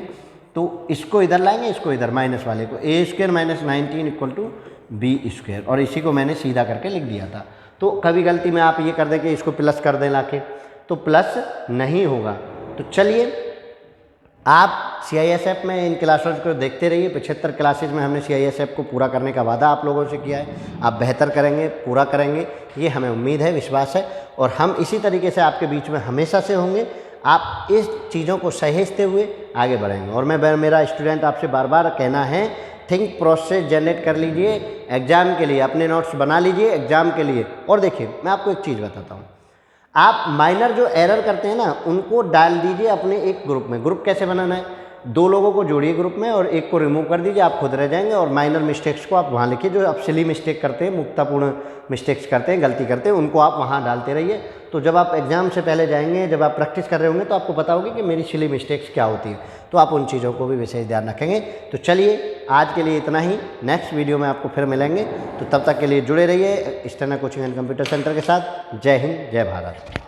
तो इसको इधर लाएंगे, इसको इधर, माइनस वाले को, A square minus 19 equal to B square, और इसी को मैंने सीधा करके लिख दिया था। तो कभी गलती में आप ये कर दें कि इसको प्लस कर दें लाके, तो प्लस नहीं होगा। तो चलिए आप CISF में इन क्लासेस को देखते रहिए। 75 क्लासेज में हमने CISF को पूरा करने का वादा आप लोगों से किया है। आप बेहतर करेंगे, पूरा करेंगे, ये हमें उम्मीद है, विश्वास है। और हम इसी तरीके से आपके बीच में हमेशा से होंगे। आप इस चीज़ों को सहेजते हुए आगे बढ़ेंगे। और मेरा स्टूडेंट आपसे बार बार कहना है, थिंक प्रोसेस जनरेट कर लीजिए एग्ज़ाम के लिए, अपने नोट्स बना लीजिए एग्ज़ाम के लिए। और देखिए मैं आपको एक चीज़ बताता हूँ, आप माइनर जो एरर करते हैं ना, उनको डाल दीजिए अपने एक ग्रुप में। ग्रुप कैसे बनाना है, 2 लोगों को जोड़िए ग्रुप में और एक को रिमूव कर दीजिए, आप खुद रह जाएंगे। और माइनर मिस्टेक्स को आप वहाँ लिखिए, जो आप सिली मिस्टेक करते हैं, मुक्तापूर्ण मिस्टेक्स करते हैं, गलती करते हैं, उनको आप वहाँ डालते रहिए। तो जब आप एग्ज़ाम से पहले जाएंगे, जब आप प्रैक्टिस कर रहे होंगे, तो आपको पता होगी कि मेरी सिली मिस्टेक्स क्या होती है। तो आप उन चीज़ों को भी विशेष ध्यान रखेंगे। तो चलिए आज के लिए इतना ही, नेक्स्ट वीडियो में आपको फिर मिलेंगे। तो तब तक के लिए जुड़े रहिए स्टेना कोचिंग एंड कंप्यूटर सेंटर के साथ। जय हिंद, जय भारत।